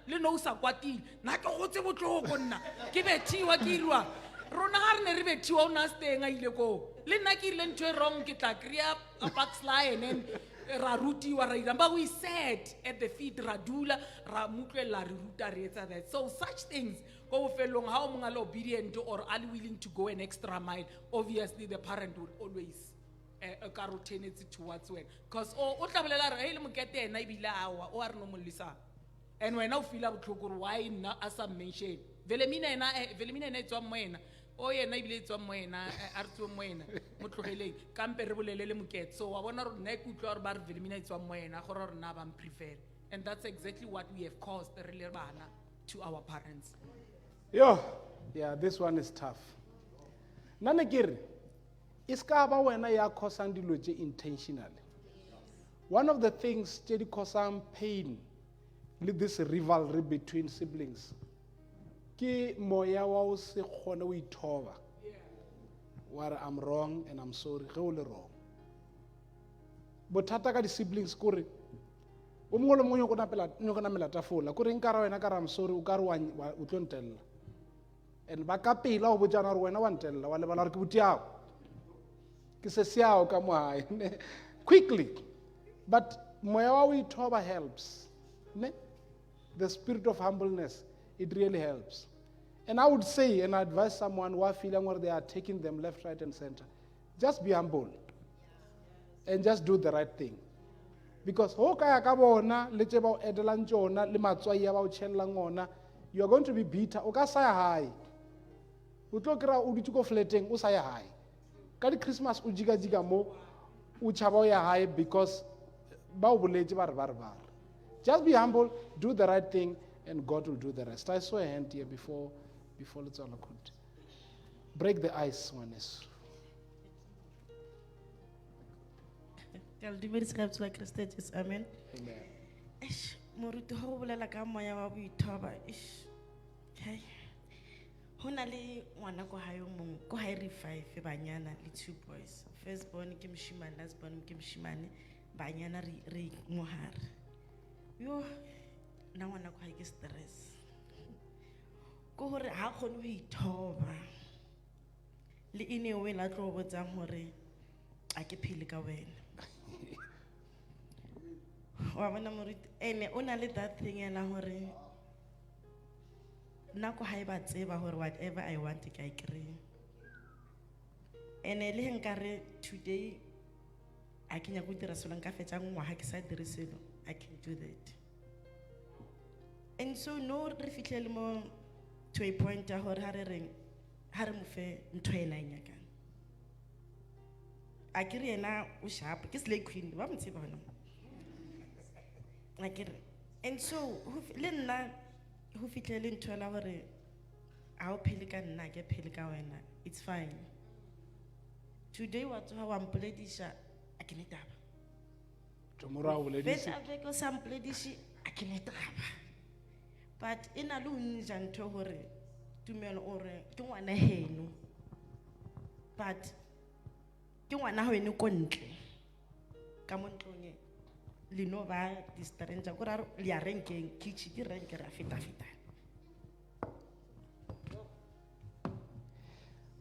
le no sa kwati, na ke gotse botlhoko nna. Ke bethiwa ke irwa. Rona ha re ne re bethiwa o na steng a ile ko. Le nna ke ile ntho e wrong ke tla kry-a a backslide and ra rutiwa ra ira. But we sat at the feet ra dula ra mutlela re ruta re etsa that. So such things go felong how mong le obedient or are willing to go an extra mile. Obviously the parent would always carotenity towards when because o tlabelela re hey le mokete ena e bile awa o a re no molisa and wena o feel botlhoko why nna as I mentioned velemina ena e tswa mo ena o yena e bile e tswa mo ena a re tswa mo ena mo tlogeleng kampe re bolele le mokete so wa bona re nna ke utlwa re ba re velemina e tswa mo ena gore re na ba prefer and that's exactly what we have caused re le bana to our parents. Yo, yeah, this one is tough. Nane kere, iska ba wena ya causang dilo tse intentionally. One of the things tse di causang pain le this rivalry between siblings ke moya wa o se kgone o ithoba. Where I'm wrong and I'm sorry, ge o le wrong. Bothata ka di siblings kore o mongwe le mongwe o kona mela tafola kore nka ra wena ka ra I'm sorry o ka re o tlo ntella. And ba ka pela o botsana re wena wa ntella wa lebala re ke botiao ke se siao ka mo hae quickly but moya wa o ithoba helps ne the spirit of humbleness it really helps and I would say and I advise someone who are feeling where they are taking them left right and center just be humble and just do the right thing because ho ka ya ka bona le tse ba o edelang tsona le matswai ya ba o tshellang ona you are going to be bitter o ka sa ya hae o tlo kra o dutse ko flateng o sa ya hae ka di Christmas o jiga mo o tshaba o ya hae because ba o boletse ba re just be humble do the right thing and God will do the rest. I saw a hand here before let's all could break the ice one is Tell the very scripts like Christians, amen. amen Ish, moruti ho bolela ka moya wa boithoba. Ish. Hey. Ho na le ngwana ko hae o mong, ko hae re 5 banyana le 2 boys. First born ke moshimane, last born ke moshimane, banyana re mohare. Yo, na ngwana ko hae ke stress. Ko hore ha khone ho ithoba. Le ine o la tlo botsang hore a ke phele ka wena. Wa bona moruti ene o na le that thing ela hore nako ha eba tseba hore whatever I want ke I kry. Ene le nkare today a ke nya go dira selo nka fetsa ngwaga ke sa dire selo, I can do that. And so no re fitlhele mo to a point ya hore ha re mo fe ntho ena e nyakang. A ke re ena o sharp ke slay queen ba mo tseba bona. And so le nna ho fitlhele ntho la hore a o phele ka nna ke phele ka wena, it's fine. Today wa tsoha wa mpoledisha a ke netaba. Tomorrow will Fetsa veko sa mpoledishi a ke netaba. But ina lu nja ntho hore tumelo ore ke ngwana heno. But ke ngwana ho ene ko ntle. Ka mo ntlong e le no ba di stranger go ra le ya renkeng kitchi di renke ra feta.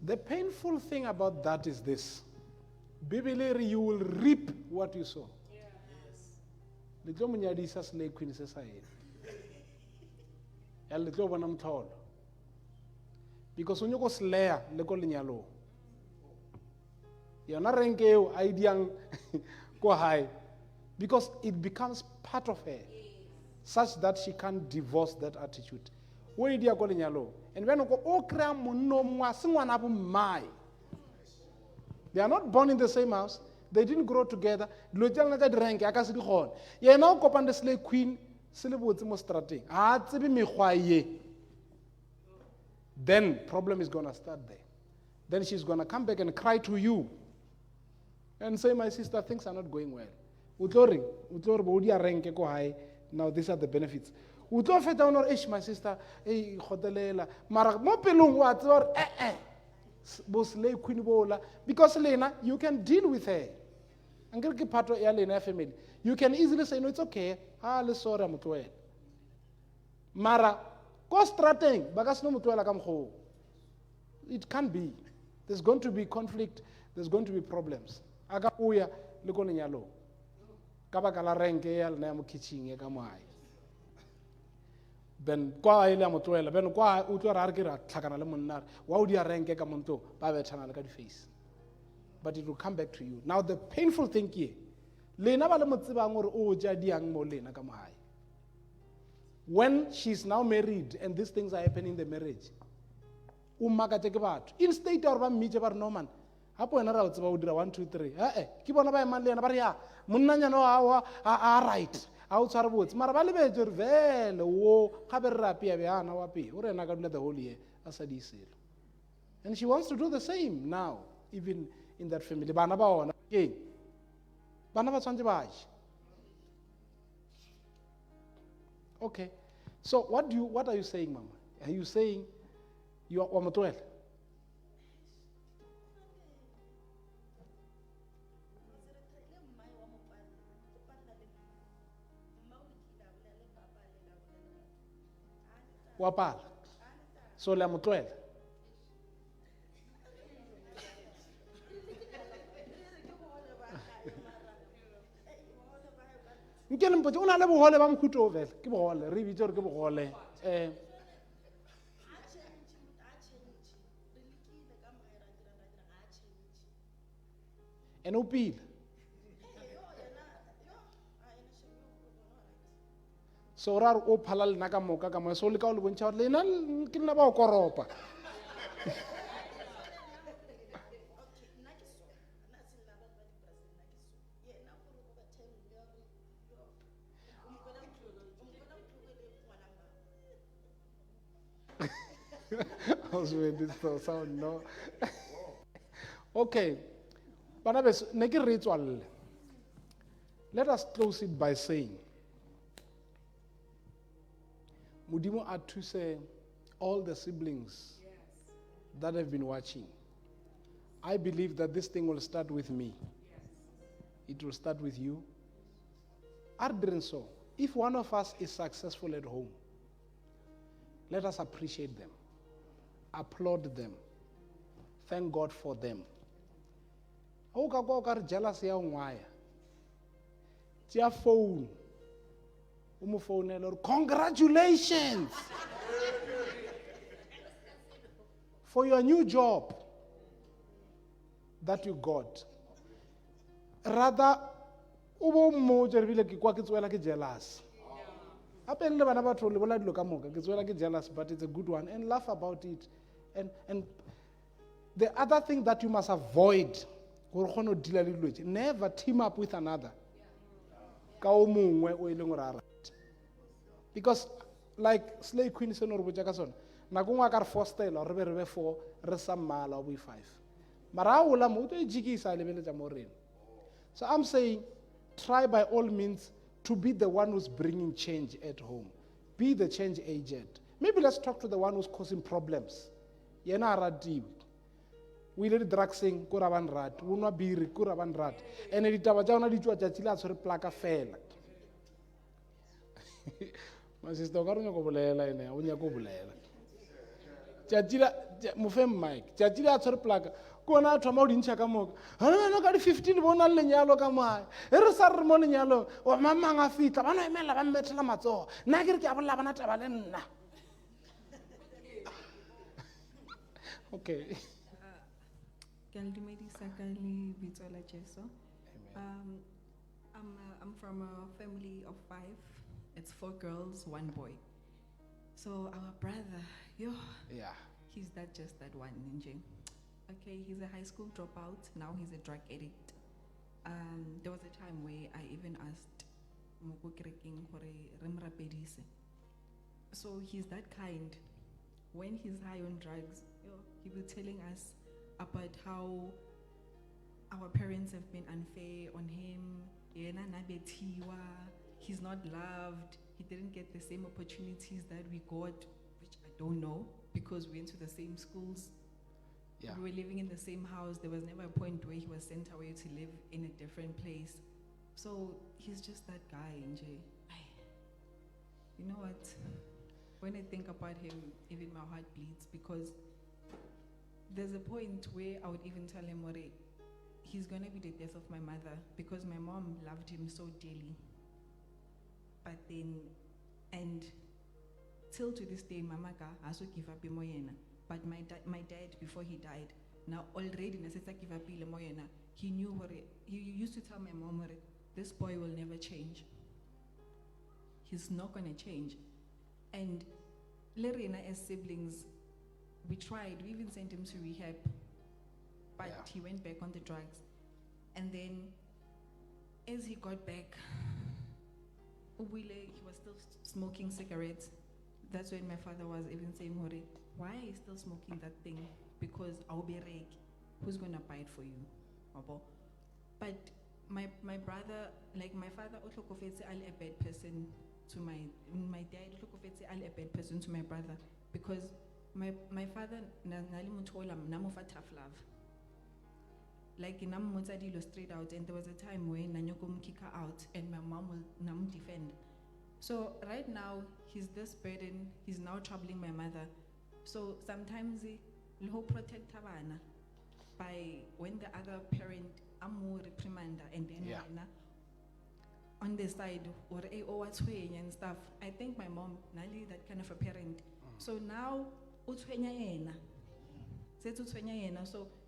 The painful thing about that is this. Biblically, you will reap what you sow. Le tlo monyadisa slay queen se sa ena. Ya le tlo bona mtholo. Because onyo go slayer le go lenyalo. Yona renke eo ideang go high. Because it becomes part of her. Such that she can't divorce that attitude. Wo idia go lenyalo. And when go o kra monno mwa singwana bo mai. They are not born in the same house. They didn't grow together. Lo tjana tsa direnke aka se di gona. Yena o kopana the slay queen se le botse mo strateng. A tsebe mekgwa ye. Then problem is going to start there. Then she's going to come back and cry to you. And say, my sister, things are not going well. Utlori bo dia renke ko hae. Now these are the benefits. Utlo feta honor ish my sister, eh khotelela. Mara mo pelong wa tsor bo slay queen bola because Lena you can deal with her. Angere ke part ya Lena family. You can easily say no it's okay. Le sorry motwela. Mara ko strateng ba ka seno motwela ka mkgo. It can be. There's going to be conflict, there's going to be problems. Aga uya le ko lenyalo. Ka baka la renke ya lena mo kitchen e ka moae. Ben kwa ile motwela ben kwa utlo ra re ke ra tlhakana le monna wa o dia renke ka monto ba bethana le ka di face. But it will come back to you. Now the painful thing here, lena ba le motsebang gore o ja diang mo lena ka moae. When she's now married and these things are happening in the marriage, umakate ke batho instead or ba mmitse ba re no man hapo wena ra o tseba o dira 1 2 3 ke bona ba emang le yena ba re ya monnanyana wa a right a o tshware botse mara ba lebetse re vele wo ga be re rapia be ana wa pe o rena ka dula the whole year a sa di selo. And she wants to do the same now even in that family bana ba ona ke bana ba tshwantse ba je. Okay, so what are you saying, Mama? Are you saying you are Wamotwel? Wapal. So le Motwel. Nkele mpotse o na le bogole ba mokhuto vele ke bogole re bitse gore ke bogole ene o pile so ra o phala lena ka moka ka mo so le ka o le bontšha gore lena ke nna ba o koropa. I was waiting for sound, no. Okay. Barnabas, let us close it by saying, Mudimo Atuse, all the siblings that have been watching, I believe that this thing will start with me. It will start with you. So, if one of us is successful at home, let us appreciate them, applaud them, thank God for them. How ka kwa o ka re jealous ya ngwaya? Tia phone. O mo founela o re, congratulations for your new job that you got. Rather, o bo mmotse re bile ke kwa ke tswela ke jealous. Hape le bana ba thole bola dilo ka moka ke tswela ke jealous, but it's a good one, and laugh about it. And the other thing that you must avoid, gore o kgone ho deala le dilo tse, never team up with another. Ka o mongwe o e leng gore a rata. Because like Slay Queen se no re botsa ka sona, nako ngwa ka re fostela re be 4 re sa mmala o bo 5. Mara ha o la mo o tlo e jikisa le beletsa mo rena. So I'm saying, try by all means to be the one who's bringing change at home. Be the change agent. Maybe let's talk to the one who's causing problems. Yena ratiwe. We let drugsing ko ra ban rat, unwa biri ko ra ban rat. And ditaba tsa ona di tswa tšatši la tshwere plaka fela. My sister o ka re nyako bolela ene, o nyako bolela. Tšatši la mo fe mic, tšatši la tshwere plaka. Ko na thoma o dintšha ka moka. Ha no ka di 15 bona le lenyalo ka moa. E re sa re mo lenyalo, o mamang a fitla, ba no emela ba mmethela matsogo. Nna ke re ke a bolla bana taba le nna. Okay. I'm from a family of 5. It's 4 girls, 1 boy. So our brother, Yeah. he's just that one ninja. Okay, he's a high school dropout. Now he's a drug addict. There was a time where I even asked Moko Kreking hore re mo rapedise. So he's that kind. When he's high on drugs, he was telling us about how our parents have been unfair on him. Yena na betiwa, he's not loved. He didn't get the same opportunities that we got, which I don't know, because we went to the same schools. Yeah. We were living in the same house. There was never a point where he was sent away to live in a different place. So he's just that guy, NJ. You know what? When I think about him, even my heart bleeds, because there's a point where I would even tell him, More, he's gonna be the death of my mother, because my mom loved him so dearly. But then, and till to this day, Mama ka also give up moyena. But my dad, before he died, now already Naseta give up moyena. He knew what he used to tell my mom, this boy will never change. He's not gonna change. And Lerena as siblings, we tried, we even sent him to rehab, but he went back on the drugs. And then as he got back, he was still smoking cigarettes. That's when my father was even saying, Hore, why are you still smoking that thing? Because I'll be reg. Who's gonna buy it for you? But my brother, like my father, I'm a bad person to my dad, I'm a bad person to my brother, because my father namufa tough love. Like namutadilo straight out, and there was a time when Nanyoko kick her out and my mom will nam defend. So right now he's this burden, he's now troubling my mother. So sometimes he'll protect Havana by when the other parent amu reprimander and then on the side or what's way and stuff. I think my mom nali that kind of a parent. So now so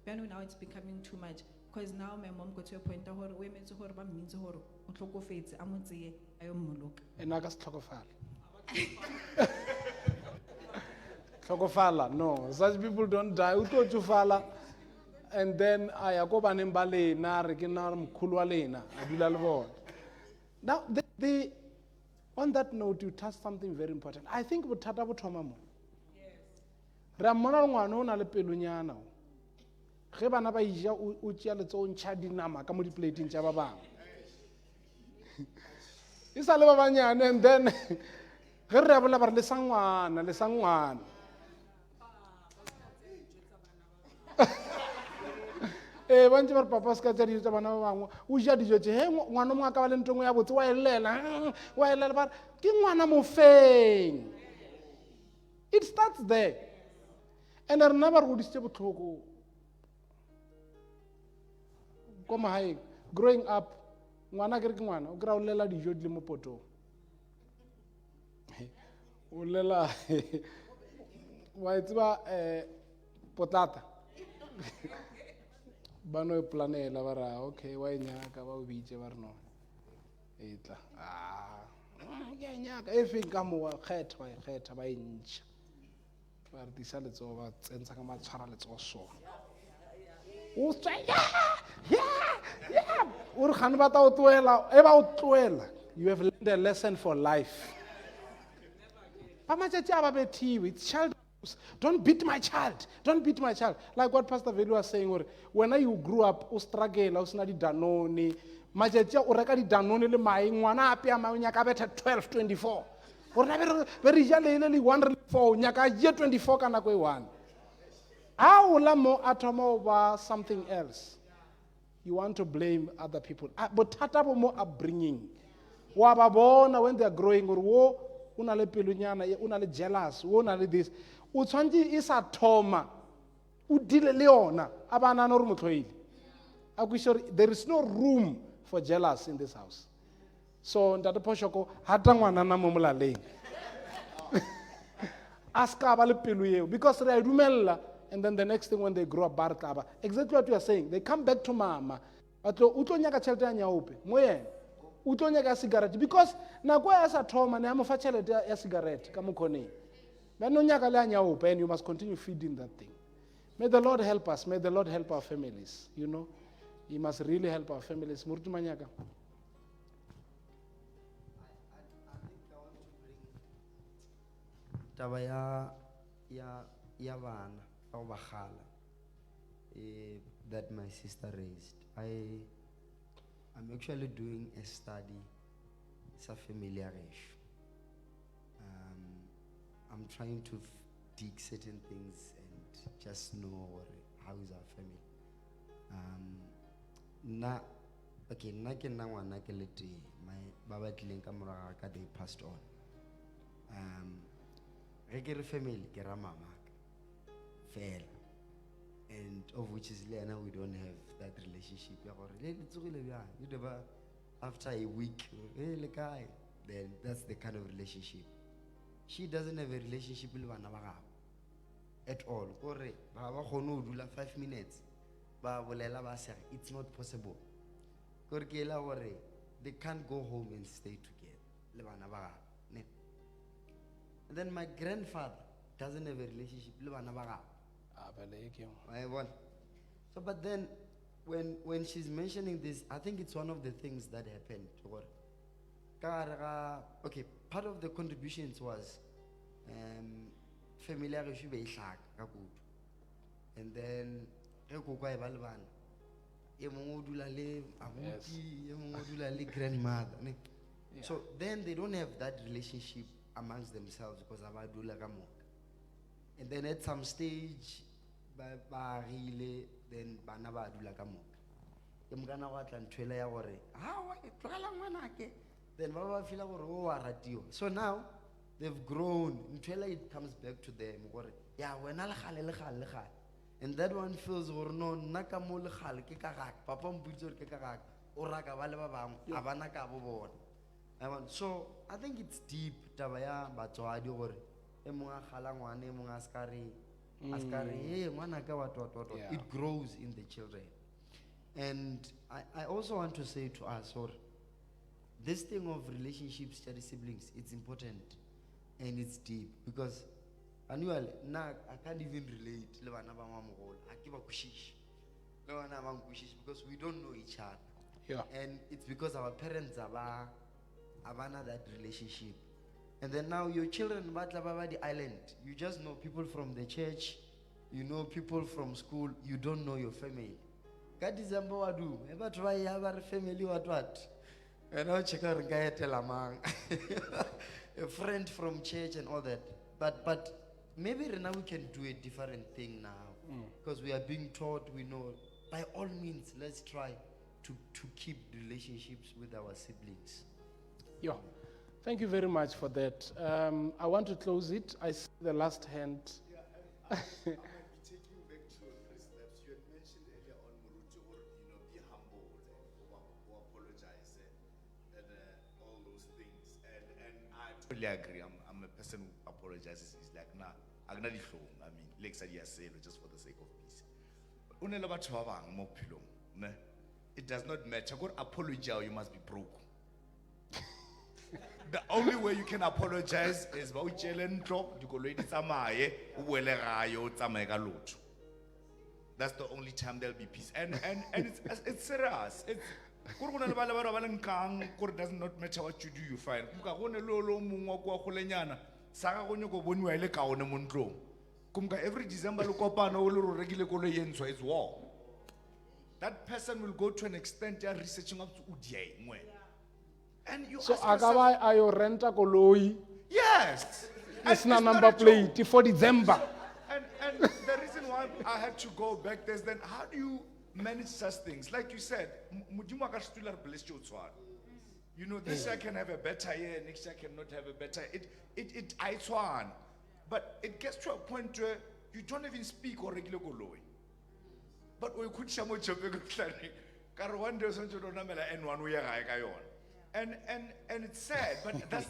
now it's becoming too much, because now my mom got to a point where we meant to horror means horror And I got Tlhokofala, no. Such people don't die. Uto chufala. And then I go banembale na rekina mkhulu wa lena adula le bona. Now on that note, you touched something very important. I think bothata bo thoma mo. Re mmona ngwana o na le pelunyana. Ge bana ba ija o tšea letso ntšha dinama ka mo di-plating tša ba bangwe. E sa le ba banyane, and then ge re abola ba re le sa ngwana. ba ntse ba re papa se ka tša dijo tša bana ba bangwe o ja dijo tše he ngwana o mongwe a ka ba le ntongwe ya botse wa elela ba re ke ngwana mofeng. It starts there. And rena ba re godisitše bohloko ko magaeng. Growing up, ngwana ke re ke ngwana o kry-a o lela dijo di le mo potong, o lela wa e tseba potlata ba no e planela ba ra okay wa e nyaka ba o bitše ba re no e tla ke a nyaka e feng ka mo kgetha wa e kgetha ba e ntšha ba re tisa letsogo ba tsentsha ka matshwara letsogo sona o tswa o re gane ba ta o tloela e ba o tloela. You have learned a lesson for life. Ba matšatši a ba bethiwe. It's child abuse. Don't beat my child. Don't beat my child. Like what Pastor Velu was saying, when you grew up, o struggle, o sena di Danone, matšatši o reka di Danone le mae, ngwana a apea mae o nyaka betha 12, 24. Rona be re ja leile le 1 re 4 o nyaka je 24 ka nako e 1. Ha o la mo a thoma o ba something else, you want to blame other people. Bothata bo mo upbringing. Wa ba bona when they are growing or wo o na le pelunyana, o na le jealous, wo na le this. O tshwantse e sa thoma o dile le yona a ba nana re motloile. A kwisho there is no room for jealous in this house. So ntate Poshoko hata ngwana na mo molaleng. Aska ba le pelu eo because re a dumella. And then the next thing when they grow up, barakaba. Exactly what you are saying. They come back to mama. But utlo nyaka chelete ya nyaope. Moyen. Utlo nyaka cigarette. Because na kwa ya sa thoma na mo fa chelete ya cigarette ka mokone. Ba no nyaka le nyaope and you must continue feeding that thing. May the Lord help us. May the Lord help our families. You know. He must really help our families. Murtu manyaka. Taba ya bana ba bagala that my sister raised. I'm actually doing a study. It's a familiar issue. I'm trying to dig certain things and just know how is our family. Okay, na ke nna ngwana ke le tee, my baba tlileng ka morago ka they passed on. Re ke re family ke ra mama fela, and of which is Lena, we don't have that relationship. You never, after a week, hey, then that's the kind of relationship. She doesn't have a relationship with Vanavaga at all. 5 minutes, it's not possible. They can't go home and stay together. And then my grandfather doesn't have a relationship with Vanavaga. So, but then when she's mentioning this, I think it's one of the things that happened. Okay, part of the contributions was familiar issue, and then grandmother. So then they don't have that relationship amongst themselves because of Abdullah Gamok. And then at some stage, then Banaba Abdullah Gamok. Then Baba feel so now they've grown. It comes back to them. Yeah, when and that one feels no nakamol khal ke karak papa mbutso ke karak oraga ba le ba bang abana ka bo bona. So I think it's deep taba ya batswadi gore e monga khala ngwane e monga askari hey ngwana ka what it grows in the children. And I also want to say to us, or this thing of relationships, siblings, it's important and it's deep because annually, I can't even relate. Because we don't know each other. Yeah. And it's because our parents have that relationship. And then now your children, the island, you just know people from the church, you know people from school, you don't know your family. God is do. Ever try your family what? And now check out a friend from church and all that. But maybe now we can do a different thing now. Because we are being taught, we know by all means, let's try to keep relationships with our siblings. Yeah. Thank you very much for that. I want to close it. I see the last hand. I might be taking you back to Chris Labs. You had mentioned earlier on, Muruti, or be humble, or apologize, and all those things. And I totally agree. I'm a person who apologizes. It's like, nah, I mean, like said, yes, just for the sake of peace. It does not matter. Go apologize, you must be broke. The only way you can apologize is by that's the only time there'll be peace. And it's serious. It does not matter what you do, you find. Every December, it's war. That person will go to an extent they are researching up to Udiae. And you So ask yourself, Agaba ayo renta koloi. yes. And It's not not number a joke. plate for December. And the reason why I had to go back there is then how do you manage such things? Like you said, you know, this year I can have a better year, next year I cannot have a better. I swan. But it gets to a point where you don't even speak or regular goloi. But we could shamo chopego tlani. One day so don't and one way and it's sad, but that's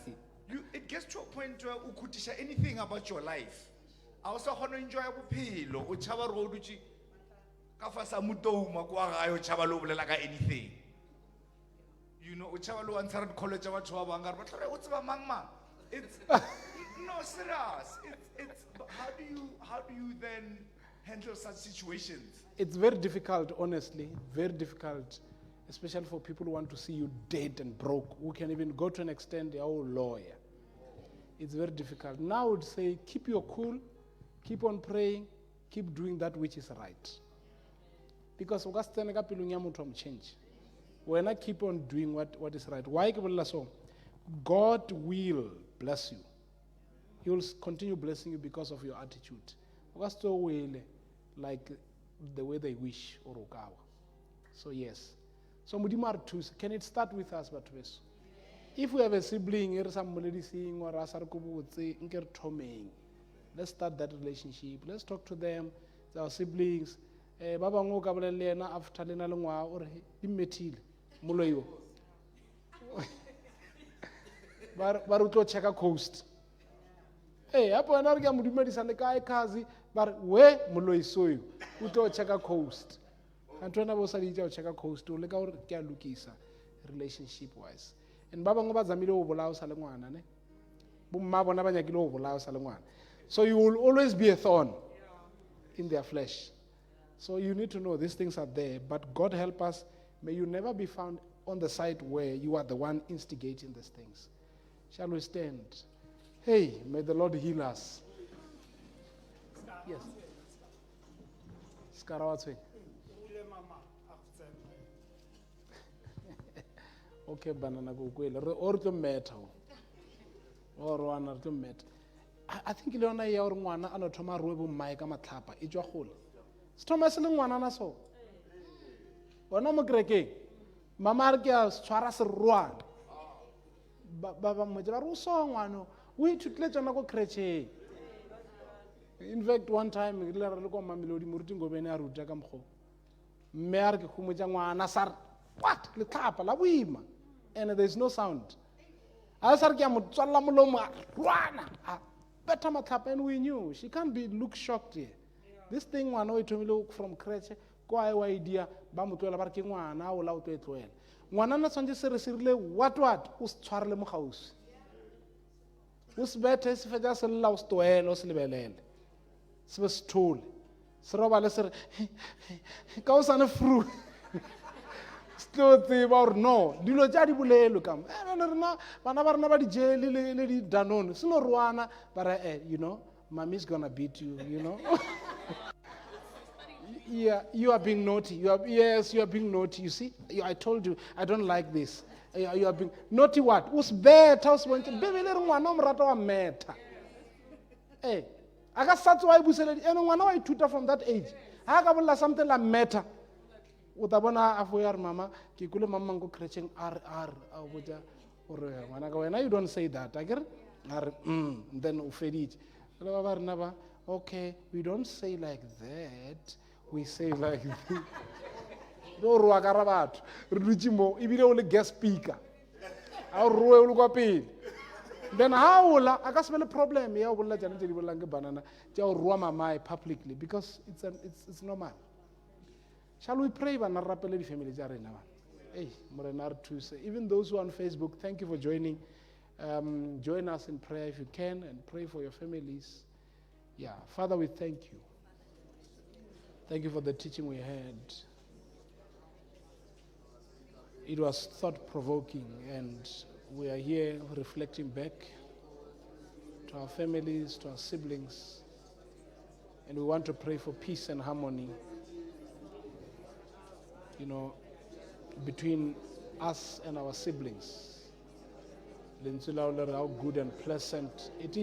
it gets to a point where you could share anything about your life. I also want to enjoy a pilo, uchaba road uchi kafasa muto makwa uchaba lo like anything. You know, uchaba lo answered college about bangar, but what's about mangma? It's no serious. It's how do you then handle such situations? It's very difficult, honestly, very difficult, especially for people who want to see you dead and broke, who can even go to an extent, they're all lawyer. It's very difficult. Now I would say, keep your cool, keep on praying, keep doing that which is right. Because change. When I keep on doing what is right, why so? God will bless you. He will continue blessing you because of your attitude. Like the way they wish or okawa. So yes. So Mudimar too, can it start with us, Batweso? If we have a sibling, let's start that relationship. Let's talk to them, our siblings. Baba ngoka bolelena after lena lengwa or imetile moloyo. Ba re tlo check a coast. Hapo ana re ka modumedisa le kae kazi, but we moloi soyo. U tlo check a coast. Antwana bo sa di tsa check a coast o le ka hore ke a lokisa relationship wise. And baba ngo ba zamile o bolao sa lengwana ne. Bo mma bona ba nyakile o bolao sa lengwana. So you will always be a thorn in their flesh. So you need to know these things are there, but God help us. May you never be found on the side where you are the one instigating these things. Shall we stand? Hey, may the Lord heal us. Yes. Skarawatwe. Okay, banana go or to metal. Or one to met. I think Leona ya or ngwana ana thoma ruebo mai ka matlhapa e tswa gole. Sthoma se le ngwana na so. Bona mo kreke. Mama re ke a tshwara serwana. Baba mo ba ru so ngwana. We tutle tsona go kreche. In fact, one time re le re go Mamelodi Moruti Ngobeni a ruta ka mkgo. Mme a re ke khumotsa ngwana sar. What? Le tlhapa la boima. And there's no sound. A sar ke a mo tswalla molomo rwana. Better matlhapa, and we knew she can't look shocked here. This thing ngwana o ithomile from kreche go a wa idea ba motloela ba re ke ngwana o la o tlo etloela. Ngwana na tsantse se re sirile what o se tshwarele mo gausi. O se bethe se fetsa se lla o se toela o se lebelele. Se be se thole. Se robale se re ka o sane fru. Still tseba or no dilo tša di bolelo ka mo rena bana ba rena ba di jele le di danone se no rwana but you know mommy's gonna beat you, you know. Yeah, you are being naughty. Yes, you are being naughty. You see, I told you I don't like this. You are being naughty. What? Who's better? Who's going to be ngwana mrato wa meta? Hey, I got such why busele. And ngwana wa ituta from that age. I got something like meta. o ta bona a fo ya re mama ke kule mamang ko kretšeng r a o botša gore ngwanaka wena you don't say that a kere a re then o feditše le ba rena ba okay we don't say like that we say like this o roa ka ra batho re dutse mo ebile o le guest speaker a o roe o le kwa pele then ha ola a ka se be le problem ya o bolela tšane tše di bolelang ke banana tša o roa mamae publicly because it's normal. Shall we pray bana re rapele di-family tša rena bana? Hey, morena re thuse. Even those who are on Facebook, thank you for joining. Join us in prayer if you can and pray for your families. Yeah, Father, we thank you. Thank you for the teaching we had. It was thought-provoking, and we are here reflecting back to our families, to our siblings, and we want to pray for peace and harmony, you know, between us and our siblings. How good and pleasant it is